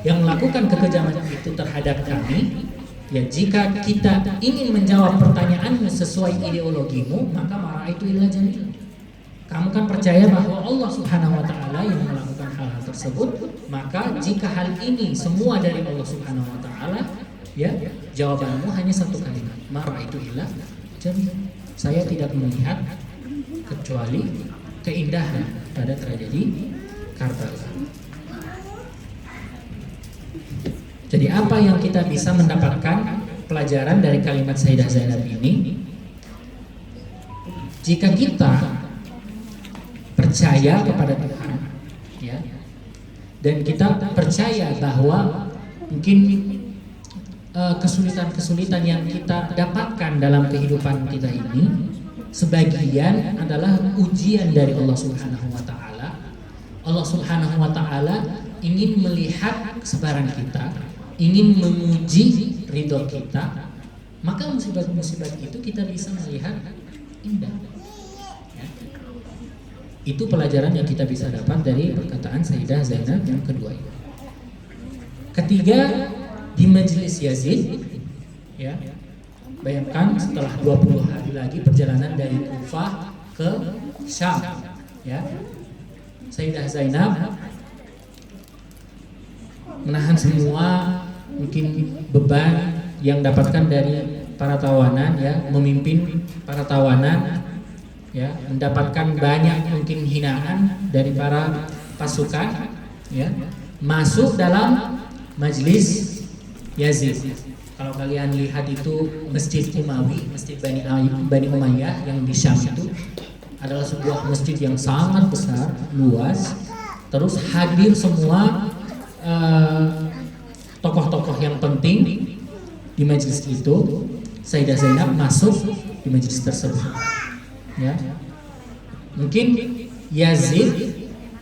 yang melakukan kekejaman itu terhadap kami, ya, jika kita ingin menjawab pertanyaanmu sesuai ideologimu, maka marah itu ilah jamil. Kamu kan percaya bahwa Allah Subhanahu wa taala yang melakukan hal-hal tersebut, maka jika hal ini semua dari Allah Subhanahu wa taala, ya, jawabanmu hanya satu kalimat, marah itu ilah jamil. Saya tidak melihat kecuali keindahan pada tragedi Karbala. Jadi apa yang kita bisa mendapatkan pelajaran dari kalimat Sayyidah Zainab ini? Jika kita percaya kepada Tuhan, ya, dan kita percaya bahwa mungkin kesulitan-kesulitan yang kita dapatkan dalam kehidupan kita ini sebagian adalah ujian dari Allah Subhanahu wa taala. Allah Subhanahu wa taala ingin melihat kesabaran kita, ingin menguji ridho kita, maka musibah-musibah itu kita bisa melihat indah. Ya. Itu pelajaran yang kita bisa dapat dari perkataan Sayyidah Zainab yang kedua ini. Ketiga, di Majelis Yazid, ya, bayangkan setelah 20 hari lagi perjalanan dari Kufah ke Syam, ya, Sayyidah Zainab menahan semua mungkin beban yang dapatkan dari para tawanan, ya, memimpin para tawanan, ya, mendapatkan banyak mungkin hinaan dari para pasukan, ya, masuk dalam Majelis Yazid. Kalau kalian lihat itu Masjid Umawi, Masjid Bani Umayyah yang di Syam itu adalah sebuah masjid yang sangat besar, luas. Terus hadir semua tokoh-tokoh yang penting di majelis itu. Sayyidah Zainab masuk di majelis tersebut. Ya. Mungkin Yazid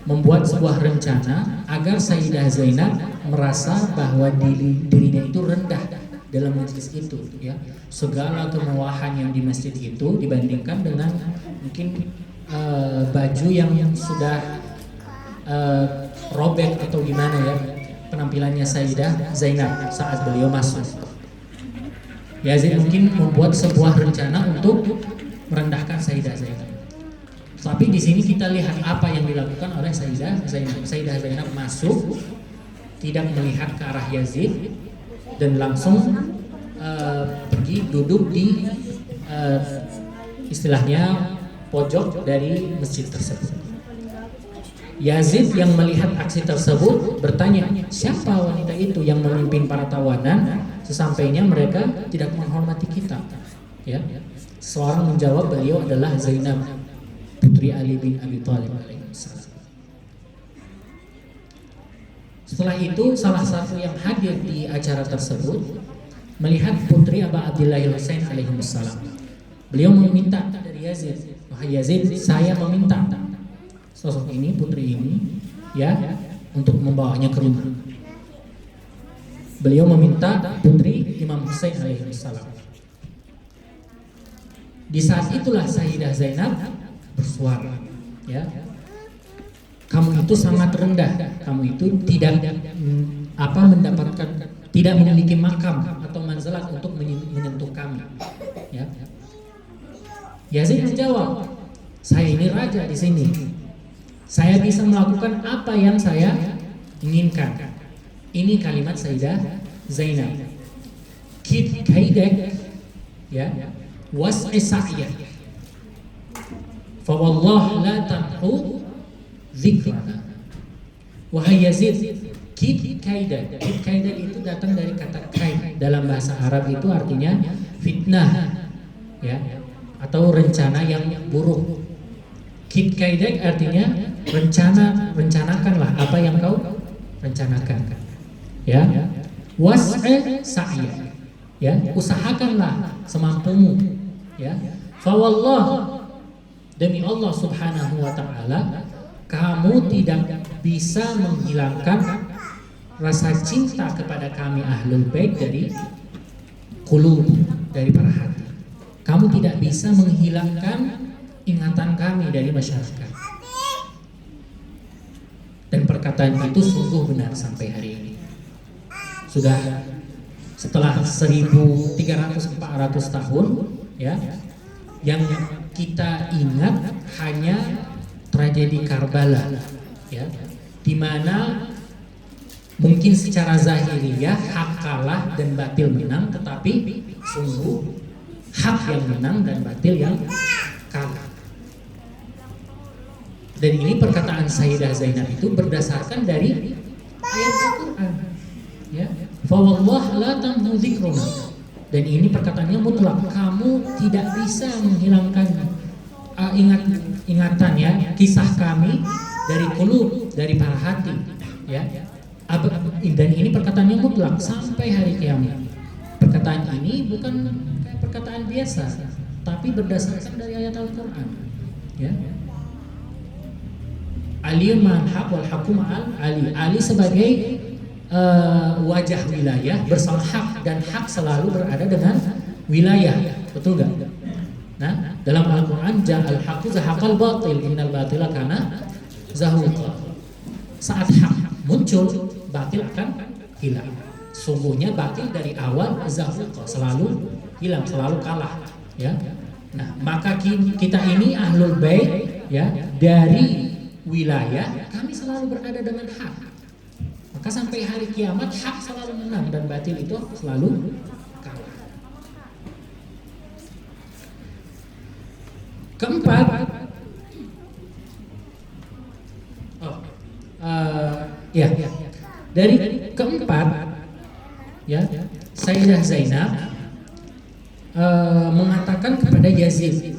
membuat sebuah rencana agar Sayyidah Zainab merasa bahwa dirinya itu rendah dalam majelis itu, ya. Segala kemewahan yang di masjid itu dibandingkan dengan mungkin baju yang sudah robek atau gimana, ya, penampilannya Sayyidah Zainab saat beliau masuk. Yazid mungkin membuat sebuah rencana untuk merendahkan Sayyidah Zainab. Tapi di sini kita lihat apa yang dilakukan oleh Sayyidah Zainab. Sayyidah Zainab masuk, tidak melihat ke arah Yazid, dan langsung pergi duduk di istilahnya pojok dari masjid tersebut. Yazid yang melihat aksi tersebut bertanya, siapa wanita itu yang memimpin para tawanan sesampainya mereka tidak menghormati kita, ya. Seorang menjawab, beliau adalah Zainab, putri Ali bin Abi Thalib alaihissalam. Setelah itu salah satu yang hadir di acara tersebut melihat putri Aba Abdillah Husain alaihissalam. Beliau meminta dari Yazid, wahai Yazid, saya meminta sosok ini, putri ini, ya, untuk membawanya ke rumah. Beliau meminta putri Imam Husain alaihissalam. Di saat itulah Sayyidah Zainab bersuara, ya, kamu itu sangat rendah, kamu itu tidak mendapatkan, tidak memiliki makam atau manzalat untuk menyentuh kami, ya. Yazid menjawab, saya ini raja di sini, saya bisa melakukan apa yang saya inginkan. Ini kalimat Sayyidah Zainab. Kid kaidek, ya, was'i sa'yah, fa wallah la tamhu dzikrana. Wahai Yazid, kid kaidek. Kid kaidek itu datang dari kata kaid. Dalam bahasa Arab itu artinya fitnah, ya, atau rencana yang buruk. Kid kaidek artinya rencanakanlah apa yang kau rencanakan, ya. Was'i sa'yah, ya, usahakanlah semampumu, ya. Fa wallah, demi Allah Subhanahu wa taala, kamu tidak bisa menghilangkan rasa cinta kepada kami Ahlul Bait dari qulub, dari para hati. Kamu tidak bisa menghilangkan ingatan kami dari masyarakat. Dan perkataan itu sungguh benar sampai hari ini. Sudah setelah 1.300-400 tahun, ya, yang kita ingat hanya tragedi Karbala, ya, di mana mungkin secara zahiriyah hak kalah dan batil menang, tetapi sungguh hak yang menang dan batil yang kalah. Dan ini perkataan Sayyidah Zainab itu berdasarkan dari ayat Al-Quran, ya, fa wallah la tamhu dzikruna. Dan ini perkataannya mutlak, kamu tidak bisa menghilangkan ingatan, ya, kisah kami dari qulub, dari para hati, ya. Dan ini perkataannya mutlak sampai hari kiamat. Perkataan ini bukan kayak perkataan biasa, tapi berdasarkan dari ayat Al-Quran, ya. Aliyun ma'al haq wal haqqu ma'al ali. Ali sebagai wajah wilayah bersama hak, dan hak selalu berada dengan wilayah, betul gak? Nah, dalam Al-Quran ja'al haqqu zahaqal batil innal batila kana zahuqa. Saat hak muncul, batil akan hilang. Sungguhnya batil dari awal zahuqa, selalu hilang, selalu kalah, ya. Nah, maka kita ini ahlul bait, ya, dari wilayah kami selalu berada dengan hak. Maka sampai hari kiamat hak selalu menang dan batil itu selalu kalah. Keempat, dari keempat, ya, Sayyidah Zainab mengatakan kepada Yazid.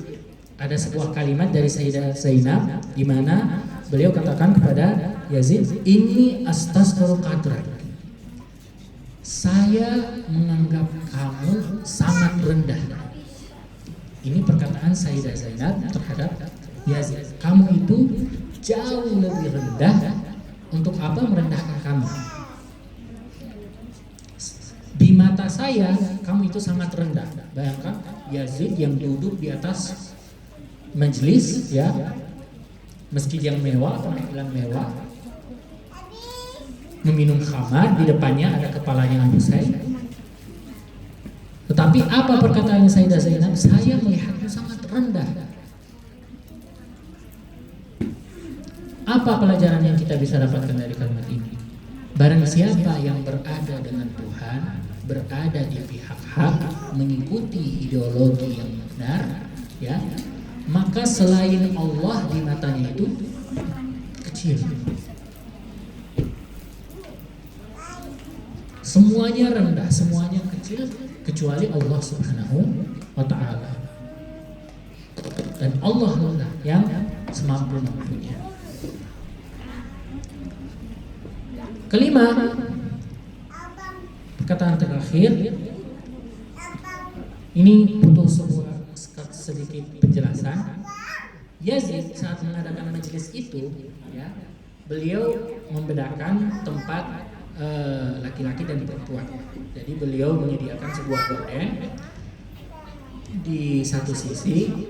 Ada sebuah kalimat dari Sayyidah Zainab di mana beliau katakan kepada Yazid, ini astasghfiru qadrak. Saya menganggap kamu sangat rendah. Ini perkataan Sayyidah Zainab terhadap Yazid. Kamu itu jauh lebih rendah. Untuk apa merendahkan kamu? Di mata saya, kamu itu sangat rendah. Bayangkan Yazid yang duduk di atas majelis, ya, masjid yang mewah, penampilan mewah, meminum khamar, di depannya ada kepalanya Abu Said. Tetapi apa perkataan Sayyidah Zainab? Saya melihatmu sangat rendah. Apa pelajaran yang kita bisa dapatkan dari kalimat ini? Barang siapa yang berada dengan Tuhan, berada di pihak hak, mengikuti ideologi yang benar, ya, maka selain Allah di matanya itu kecil. Semuanya rendah, semuanya kecil kecuali Allah Subhanahu wa ta'ala. Dan Allah lah yang semampu-mampunya. Kelima, perkataan terakhir ini butuh sebuah sedikit penjelasan. Yazid saat mengadakan majelis itu, ya, beliau membedakan tempat laki-laki dan perempuan. Jadi beliau menyediakan sebuah gorden. Di satu sisi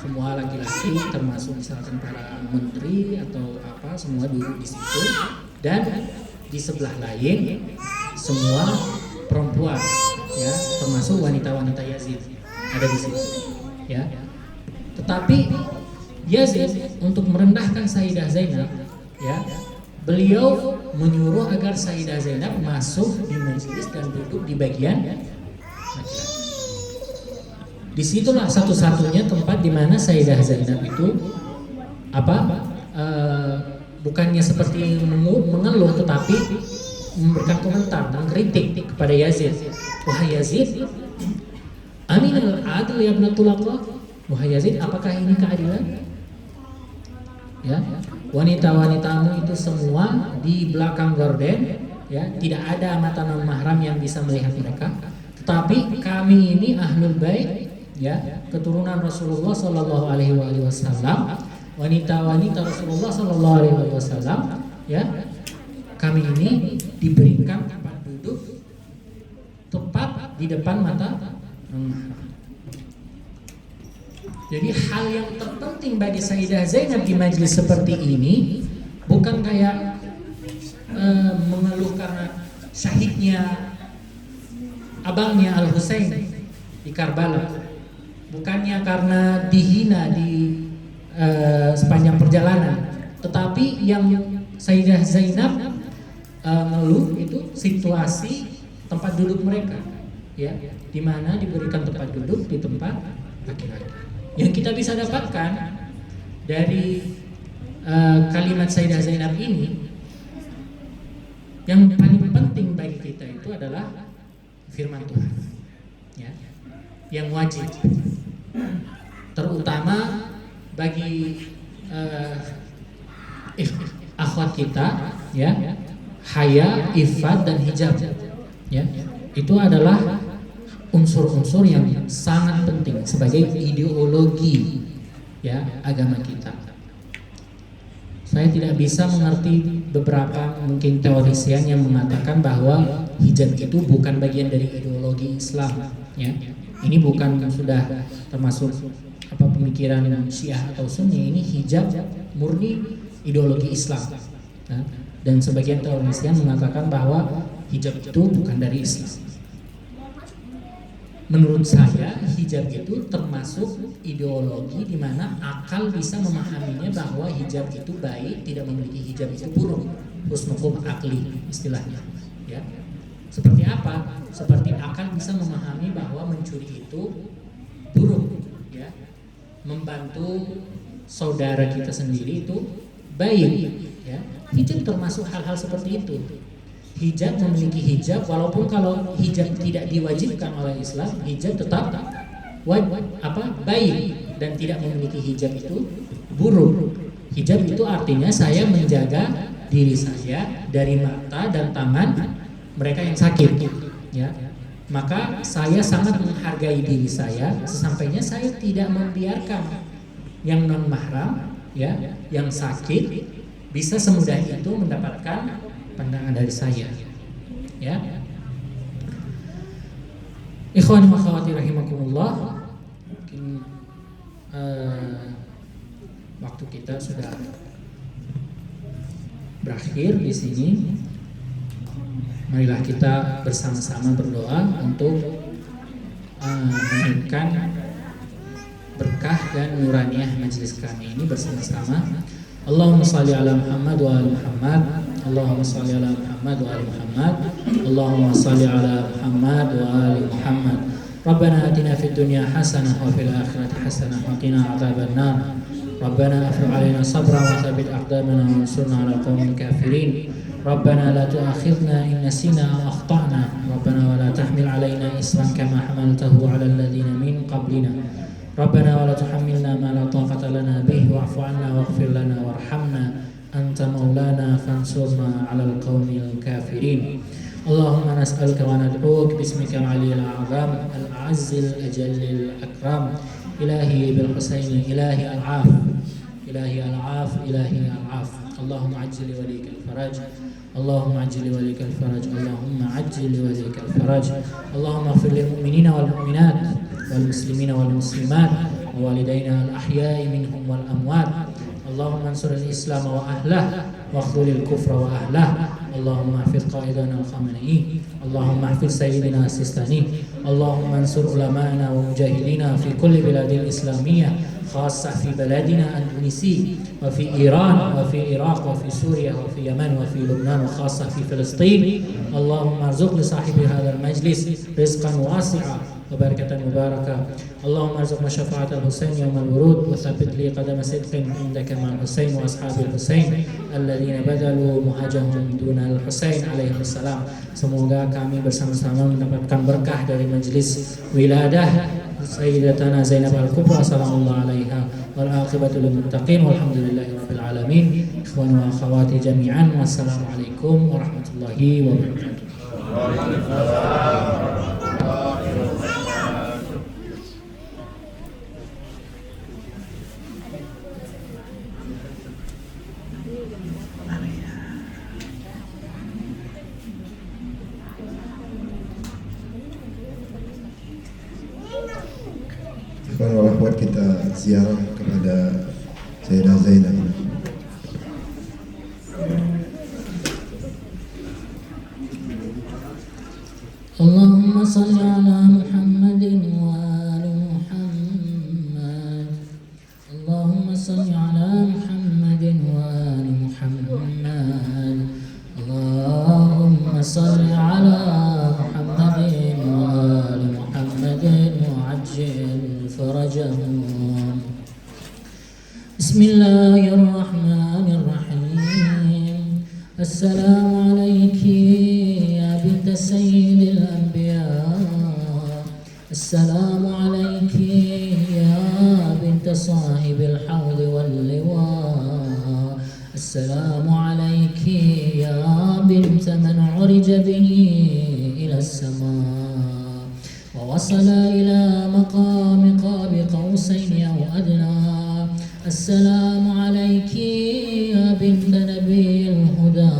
semua laki-laki, termasuk misalkan para menteri atau apa, semua duduk di situ, dan di sebelah lain semua perempuan, ya, termasuk wanita-wanita Yazid ada di situ, ya. Tetapi Yazid untuk merendahkan Sayyidah Zainab, ya, beliau menyuruh agar Sayyidah Zainab masuk di majelis dan duduk di bagian laki-laki. Disitulah satu-satunya tempat di mana Sayyidah Zainab itu bukannya seperti mengeluh, tetapi memberikan komentar, mengkritik kepada Yazid. Wahai Yazid, aminal adl ya ibnatul Allah. Wahai Yazid, apakah ini keadilan? Ya, wanita-wanitamu itu semua di belakang gorden, ya, tidak ada mata non mahram yang bisa melihat mereka. Tetapi kami ini ahlul bait, ya, keturunan Rasulullah Sallallahu Alaihi Wasallam, wanita-wanita Rasulullah Sallallahu Alaihi Wasallam, ya, kami ini diberikan tempat duduk tepat di depan mata non-mahram. Jadi hal yang terpenting bagi Sayyidah Zainab di majelis seperti ini bukan kayak mengeluh karena syahidnya abangnya Al-Husain di Karbala, bukannya karena dihina di sepanjang perjalanan, tetapi yang Sayyidah Zainab ngeluh itu situasi tempat duduk mereka, ya, di mana diberikan tempat duduk di tempat laki-laki. Yang kita bisa dapatkan dari kalimat Sayyidah Zainab ini, yang paling penting bagi kita itu adalah firman Tuhan, ya, yang wajib, terutama bagi akhwat kita, ya, haya, ifat dan hijab, ya, itu adalah unsur-unsur yang sangat penting sebagai ideologi, ya, agama kita. Saya tidak bisa mengerti beberapa mungkin teorisian yang mengatakan bahwa hijab itu bukan bagian dari ideologi Islam, ya. Ini bukan sudah termasuk pemikiran Syiah atau Sunni, ini hijab murni ideologi Islam. Nah, dan sebagian teorisian mengatakan bahwa hijab itu bukan dari Islam. Menurut saya hijab itu termasuk ideologi di mana akal bisa memahaminya bahwa hijab itu baik, tidak memiliki hijab itu buruk. Husnul akli istilahnya, ya. Seperti apa? Seperti akal bisa memahami bahwa mencuri itu buruk, ya. Membantu saudara kita sendiri itu baik, ya. Hijab termasuk hal-hal seperti itu. Hijab memiliki hijab, walaupun kalau hijab tidak diwajibkan oleh Islam, hijab tetap baik, dan tidak memiliki hijab itu buruk. Hijab itu artinya saya menjaga diri saya dari mata dan tangan mereka yang sakit, ya. Maka saya sangat menghargai diri saya, sesampainya saya tidak membiarkan yang non mahram, ya, yang sakit bisa semudah itu mendapatkan pandangan dari saya, ya. Ikhwan wa akhwati rahimakumullah, mungkin waktu kita sudah berakhir di sini. Marilah kita bersama-sama berdoa untuk menaikkan berkah dan nuraniah majelis kami ini bersama-sama. Allahumma salli ala Muhammad wa ali Muhammad. Allahumma salli ala Muhammad wa ali Muhammad. Allahumma salli ala Muhammad wa ali Muhammad. Rabbana atina fid dunya hasanah wa fil akhirati hasanah wa qina adzabannar. Rabbana afrigh 'alaina sabran wa tsabbit aqdamana wa ansurna 'alal qaumil kafirin. Rabbana la tu'akhidhna in nasina aw akhtana. Rabbana wa la tahmil 'alaina isran kama hamaltahu 'alal ladzina min qablina. Rabbana wa la tuhammilna ma la taqata lana bih wa'fu 'anna waghfir lana warhamna anta maulana fansurna 'alal qaumil kafirin. Allahumma nas'aluka wa nad'uka bismikal 'aliyyil 'azam al-'azzil ajallil akram ilahi bil husaini ilahi al-'af ilahi al-'af ilahi al-'af. Allahumma ajil walikal faraj. Allahumma ajil walikal faraj. Allahumma ajil walikal faraj. Allahumma ighfir lil mu'minina wal mu'minat wal muslimina wal muslimat wa walidayna al ahya'i minhum wal amwat. Allahumma ansur al islam wa ahlah wa khudhil kufra wa ahlah. Allahumma hafiz qaidana al khamenei. Allahumma hafiz sayyidina Sistani. Allahumma ansur ulama'ana wa mujahidina fi kulli biladil islamiyah, khassah fi baladina Indonesia wa fi Iran wa fi Iraq wa fi Suriah wa fi Yaman wa fi Lebanon wa khassah fi Palestin. Allahumma arzuq li sahibi hadzal majlis rizqan wasi'a وبركة مباركة. اللهم ارزقنا شفاعة الحسين يوم الورود وثبت لي قدم صدق عندك مع الحسين وأصحاب الحسين الذين بذلوا مهاجهم دون الحسين عليه السلام. Semoga kami bersama-sama mendapatkan berkah dari majelis wiladah Sayyidatana Zainab Al-Kubra sallallahu alaiha wal aqibatu lil muttaqin walhamdulillahi rabbil alamin. Ikhwan wa akhawati jami'an, wassalamualaikum warahmatullahi wabarakatuh. buat kita ziarah kepada Sayyidah Zainab. Allahumma salli ala Muhammadin wa ali Muhammad. Allahumma salli ala Muhammadin wa ali Muhammad. Allahumma salli ala Muhammadin wa ali Muhammadin wa ajil farajahum. Bismillahirrahmanirrahim. Assalamu alayki ya bint sayyidil anbiya. Assalamu alayki ya bint sahibil hawd wal liwa. Assalamu alayki ya bint man urija bihi ila as-sama wa wasala ila maqami qab qawsayn aw adna. السلام عليك يا بنت نبي الهدى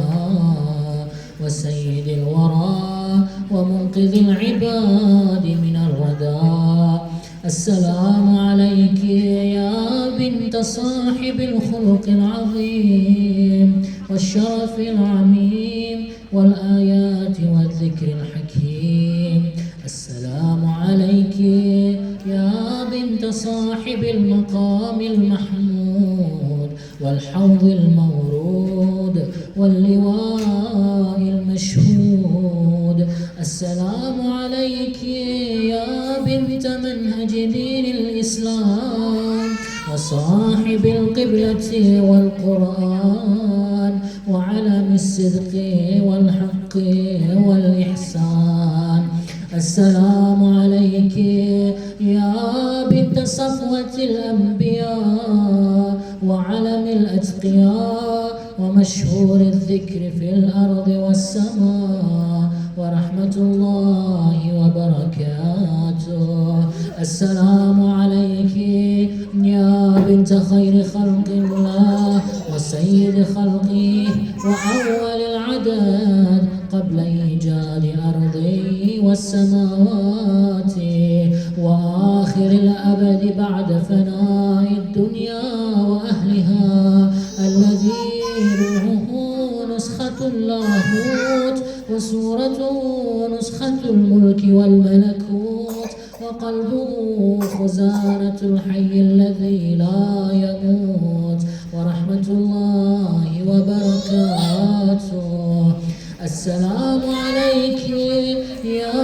وسيد الورى ومنقذ العباد من الردى. السلام عليك يا بنت صاحب الخلق العظيم والشرف العميم والآيات والذكر الحكيم. السلام عليك يا بنت صاحب المقام المحمود والحوض المورود واللواء المشهود. السلام عليك يا بنت منهج دين الإسلام وصاحب القبلة والقرآن وعلم الصدق والحق والإحسان. السلام عليك يا بنت صفوة الأنبياء وعلم الأتقياء ومشهور الذكر في الأرض والسماء ورحمة الله وبركاته. السلام عليك يا بنت خير خلق الله وسيد خلقه وأول العدد قبل إيجاد أرضي والسماوات وآخر الأبد بعد فناء الدنيا وأهلها الذي روحه نسخة اللاهوت وسورته نسخة الملك والملكوت وقلبه خزانة الحي الذي لا يموت ورحمة الله وبركاته. السلام عليك يا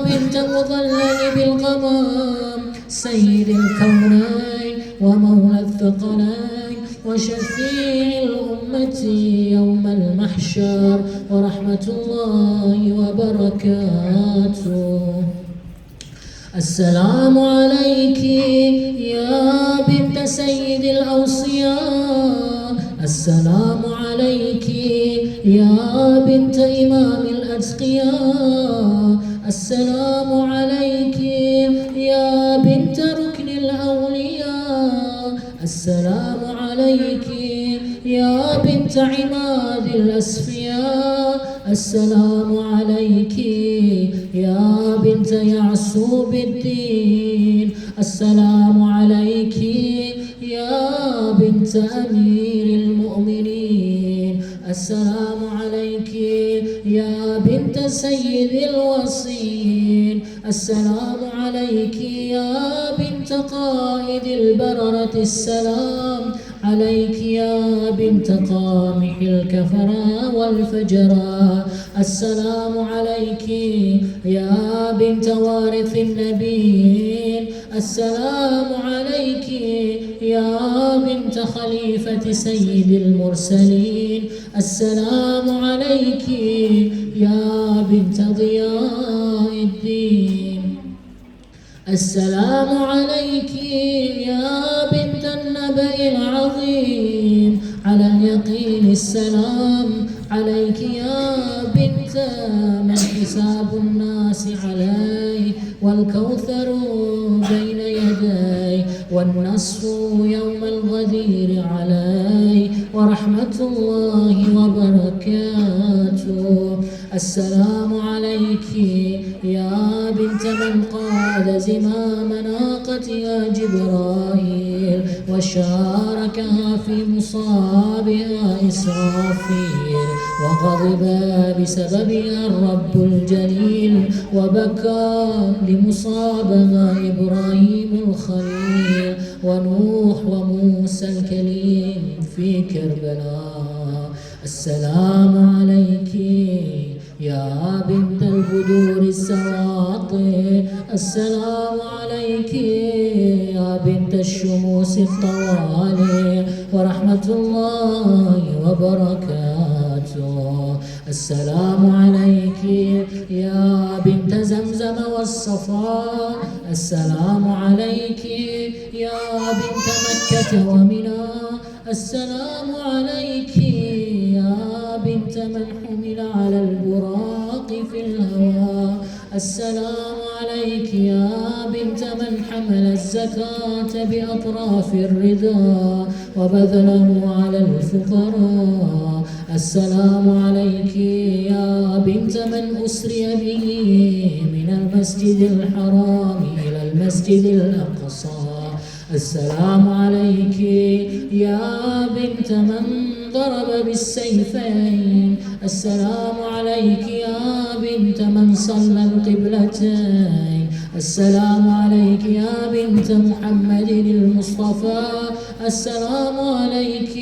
بنت مظلل بالغمام سيد الكونين ومولى الثقلين وشفيع الأمة يوم المحشر ورحمة الله وبركاته. السلام عليك يا بنت سيد الأوصياء. السلام عليك يا بنت إمام الأتقياء. السلام عليك يا بنت ركن الأولياء. السلام عليك يا بنت عماد الأسفياء. السلام عليك يا بنت يعصوب الدين. السلام عليك يا بنت أمير المؤمنين. السلام عليك يا بنت سيد الوصين. السلام عليك يا بنت قائد البررة. السلام عليك يا بنت قامح الكفرة والفجرة. السلام عليك يا بنت وارث النبيين. السلام عليك يا بنت خليفة سيد المرسلين. السلام عليك يا بنت ضياء الدين. السلام عليك يا بنت النبأ العظيم على اليقين. السلام عليك يا بنت من حساب الناس عليه والكوثر بين يدي والنصف يوم الغدير علي ورحمة الله وبركاته. السلام عليك يا بنت من قاد زمام ناقة صديقتها جبرائيل وشاركها في مصابها إسرافيل وغضب بسببها الرب الجليل وبكى لمصابها إبراهيم الخليل ونوح وموسى الكليم في كربلاء. السلام عليك يا بنت البدور السواطئ، السلام عليك يا بنت الشموس الطوالي ورحمة الله وبركاته. السلام عليك يا بنت زمزم والصفا، السلام عليك يا بنت مكة ومنى، السلام عليك يا بنت من حمل على البراق في الهوى، السلام عليك يا بنت من حمل الزكاة بأطراف الرداء وبذله على الفقراء، السلام عليك يا بنت من أسري به من المسجد الحرام إلى المسجد الأقصى، السلام عليك يا بنت من ضرب بالسيفين، السلام عليك يا بنت من صلى القبلتين، السلام عليك يا بنت محمد المصطفى، السلام عليك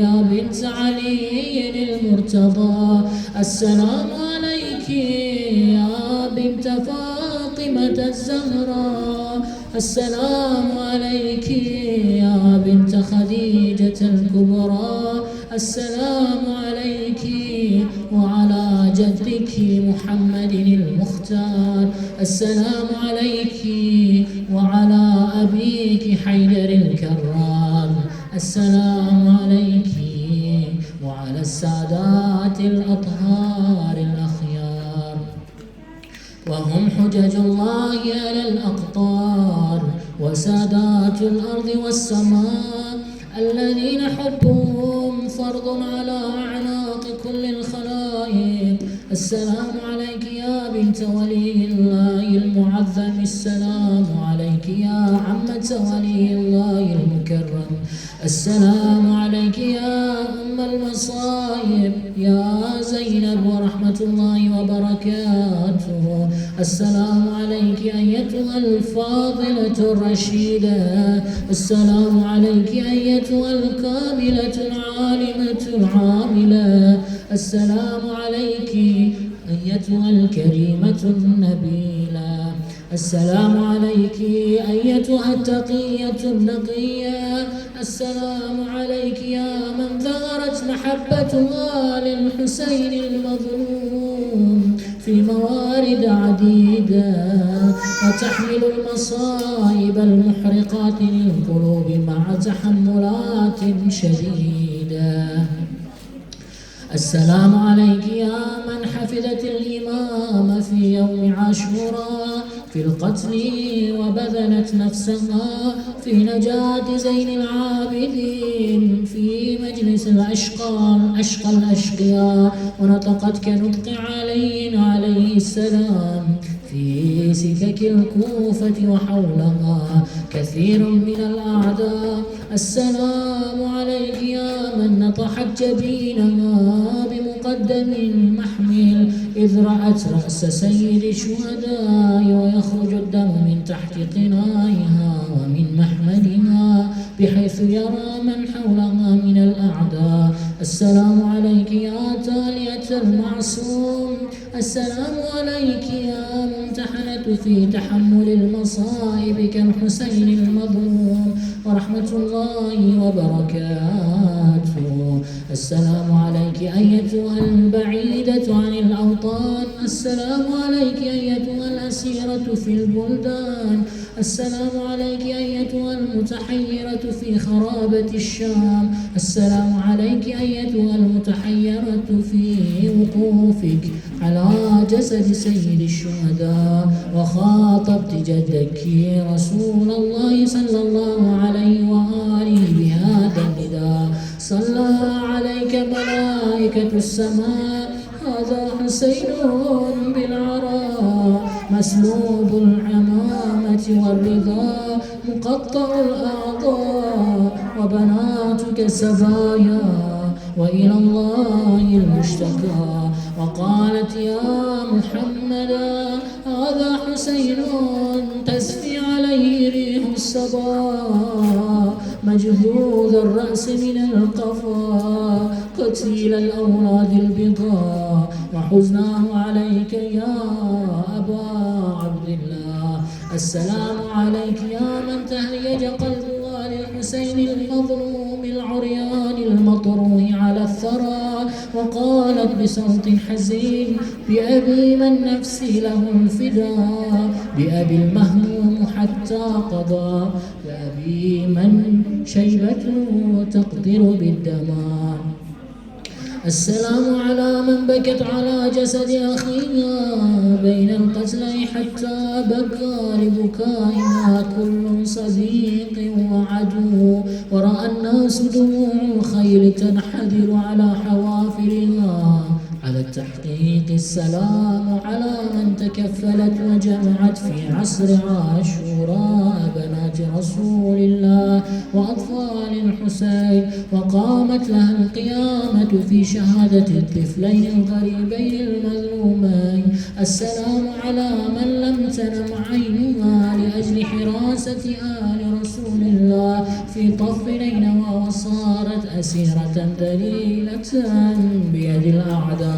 يا بنت علي المرتضى، السلام عليك يا بنت فاطمة الزهراء، السلام عليك يا بنت خديجة الكبرى، السلام عليك وعلى جدك محمد المختار، السلام عليك وعلى أبيك حيدر الكرام، السلام عليك وعلى السادات الأطهار الأخيار وهم حجج الله على الأقطار وسادات الأرض والسماء الذين حبهم فرض على أعناق كل الخلائق. السلام عليك يا بنت ولي الله المعظم، السلام عليك يا عمة ولي الله المكرم، السلام عليك يا أم المصائب يا زينب ورحمة الله وبركاته، السلام عليك أيتها الفاضلة الرشيدة، السلام عليك أيتها الكاملة العالمة العاملة، السلام عليك أيتها الكريمة النبيلة، السلام عليك أيتها التقية النقية، السلام عليك يا من ظهرت محبتها للحسين المظلوم في موارد عديدة وتحمل المصائب المحرقات للقلوب مع تحملات شديدة. السلام عليك يا من حفظت الإمام في يوم عاشوراء في القتل وبذلت نفسها في نجاة زين العابدين في مجلس أشقى الأشقياء ونطقت كنطق علي عليه السلام في سكك الكوفة وحولها كثير من الأعداء. السلام عليك يا من نطحت جبينها بمقدم محمل إذ رأت رأس سيد الشهداء ويخرج الدم من تحت قنائها ومن محملها بحيث يرى من حولها من الأعداء. السلام عليك يا تالية المعصوم، السلام عليك يا ممتحنة في تحمل المصائب كالحسين المظلوم ورحمة الله وبركاته. السلام عليك أيتها البعيدة عن الأوطان، السلام عليك أيتها الأسيرة في البلدان، السلام عليك أيتها المتحيرة في خرابة الشام، السلام عليك أيتها المتحيرة في وقوفك على جسد سيد الشهداء وخاطبت جدك رسول الله صلى الله عليه وآله بهذا النداء. صلى عليك ملائكة السماء، هذا حسين بالعراء مسلوب العمامة والرضا مقطع الأعضاء وبناتك سبايا وإلى الله المشتكى. وقالت يا محمد هذا حسين تسفي عليه ريح الصبا مجهود الرأس من القفا قتيل الأولاد البقاء وحزناه عليك يا أبا عبد الله. السلام عليك يا من تهيج قلبه للحسين المظلوم العريان المطروح على الثرى. وقالت بصوت حزين بأبي من نفسي له الفداء بأبي المهموم حتى قضى بأبي من شيبته تقدر بالدماء. السلام على من بكت على جسد أخيها بين القتلين حتى بكى لبكائها كل صديق وعدو. ورأى الناس دموع الخيل تنحدر على حوافرها على التحقيق. السلام على من تكفلت وجمعت في عصر عاشوراء بنات رسول الله وأطفال الحسين وقامت لها القيامة في شهادة الطفلين الغريبين المظلومين. السلام على من لم تنم عينها لأجل حراسة آل رسول الله في طف نينوى وصارت أسيرة ذليلة بيد الأعداء.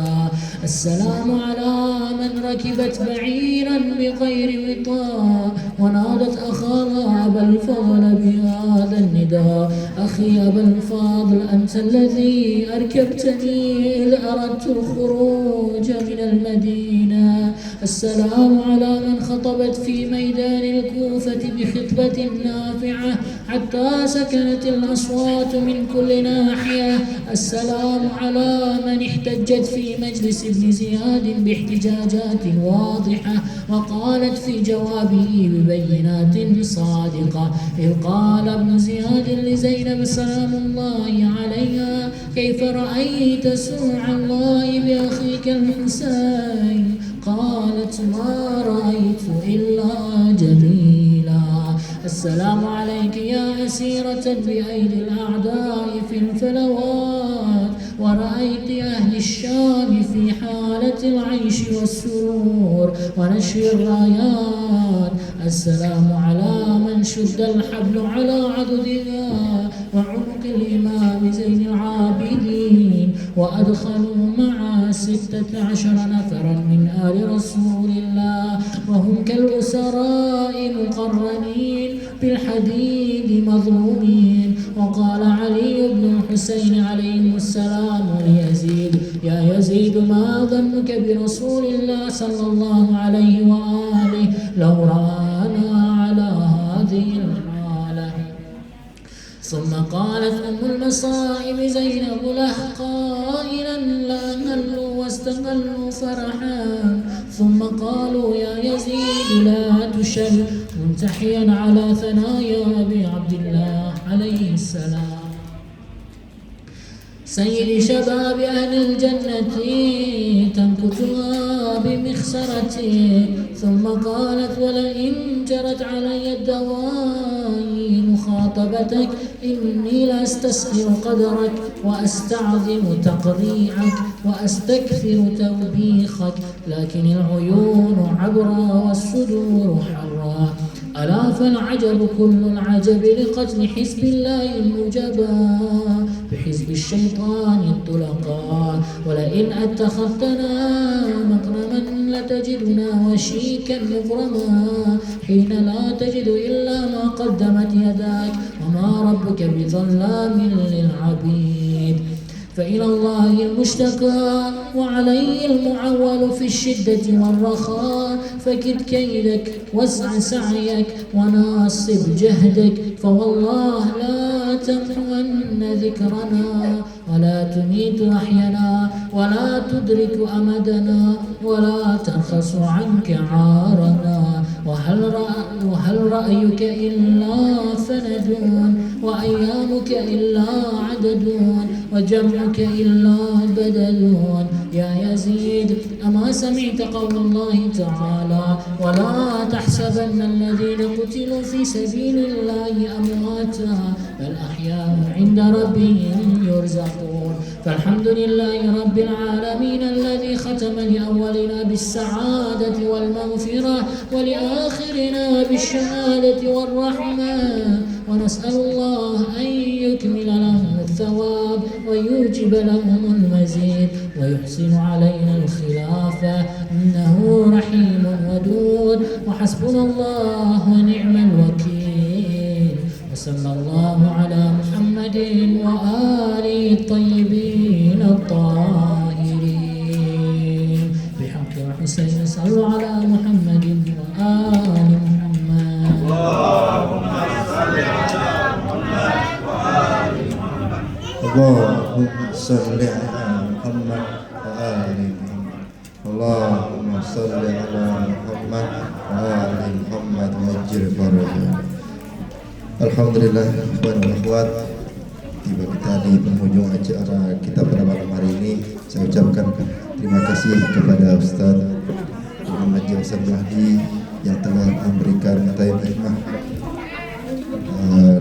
السلام على من ركبت بعيرا بغير وطاء ونادت أخاها أبا الفضل بهذا النداء أخي أبا الفضل أنت الذي أركبتني إذ أردت الخروج من المدينة. السلام على من خطبت في ميدان الكوفة بخطبة نافعة حتى سكنت الأصوات من كل ناحية. السلام على من احتجت في مجلس ابن زياد باحتجاجات واضحة وقالت في جوابه ببينات صادقة إذ قال ابن زياد لزينب سلام الله عليها كيف رأيت سوء الله بأخيك الحسين؟ قالت ما رأيت إلا جميلا. السلام عليك يا أسيرة بأيدي الأعداء في الفلوات ورأيت أهل الشام في حالة العيش والسرور ونشر الرايات. السلام على من شد الحبل على عضدها وعنق الإمام زين العابدين وأدخلوا مع 16 نفرا من آل رسول الله وهم كالأسراء مقرنين بالحديد مظلومين. وقال علي بن الحسين عليه السلام ليزيد يا يزيد ما ظنك برسول الله صلى الله عليه وآله لو رآنا على هذه الحالة. ثم قالت أم المصائب زينب له قائلا لا أهلوا واستقلوا فرحا. ثم قالوا يا يزيد لا تشل منتحيا على ثنايا أبي عبد الله عليه السلام سيد شباب أهل الجنة تنكتها بمخسرته. ثم قالت ولئن جرت علي الدواء مخاطبتك إني لأستسخر قدرك وأستعظم تقريعك وأستكثر توبيخك لكن العيون عبرا والصدور حرا. ألا فالعجب كل العجب لقتل حزب الله المجبى بحزب الشيطان الطلقاء. ولئن اتخذتنا مكرما لتجدنا وشيكا مغرما حين لا تجد إلا ما قدمت يداك وما ربك بظلام للعبيد. فإلى الله المشتكى وعليه المعول في الشدة والرخاء. فكد كيدك واسع سعيك وناصب جهدك فوالله لا تمحون ذكرنا ولا تميت أحينا ولا تدرك أمدنا ولا ترخص عنك عارنا. وهل رأيك إلا فند وأيامك إلا عدد وجمعك إلا بدلون يا يزيد أما سمعت قول الله تعالى ولا تحسبن الذين قتلوا في سبيل الله أمواتا بل أحياء عند ربهم يرزقون فالحمد لله رب العالمين الذي ختم لأولنا بالسعادة والمغفرة ولآخرنا بالشهادة والرحمة ونسأل الله أن يكمل لهم الثواب ويوجب لهم المزيد ويحسن علينا الخلافة إنه رحيم ودود وحسبنا الله ونعم الوكيل وصلى الله على محمد وآله الطيبين الطاهرين بحق الحسين صلوا على محمد وآل محمد اللهم صل على محمد وآل محمد. اللهم صل على محمد وآل محمد. اللهم صل على محمد وآل محمد wajir farajah. Alhamdulillah, ikhwan dan akhwat, tiba kita di penghujung acara kita pada malam hari ini. Saya ucapkan terima kasih kepada Ustaz Muhammad Jawsan Mahdi yang telah memberikan materi hikmah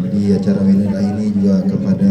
di acara webinar ini, juga kepada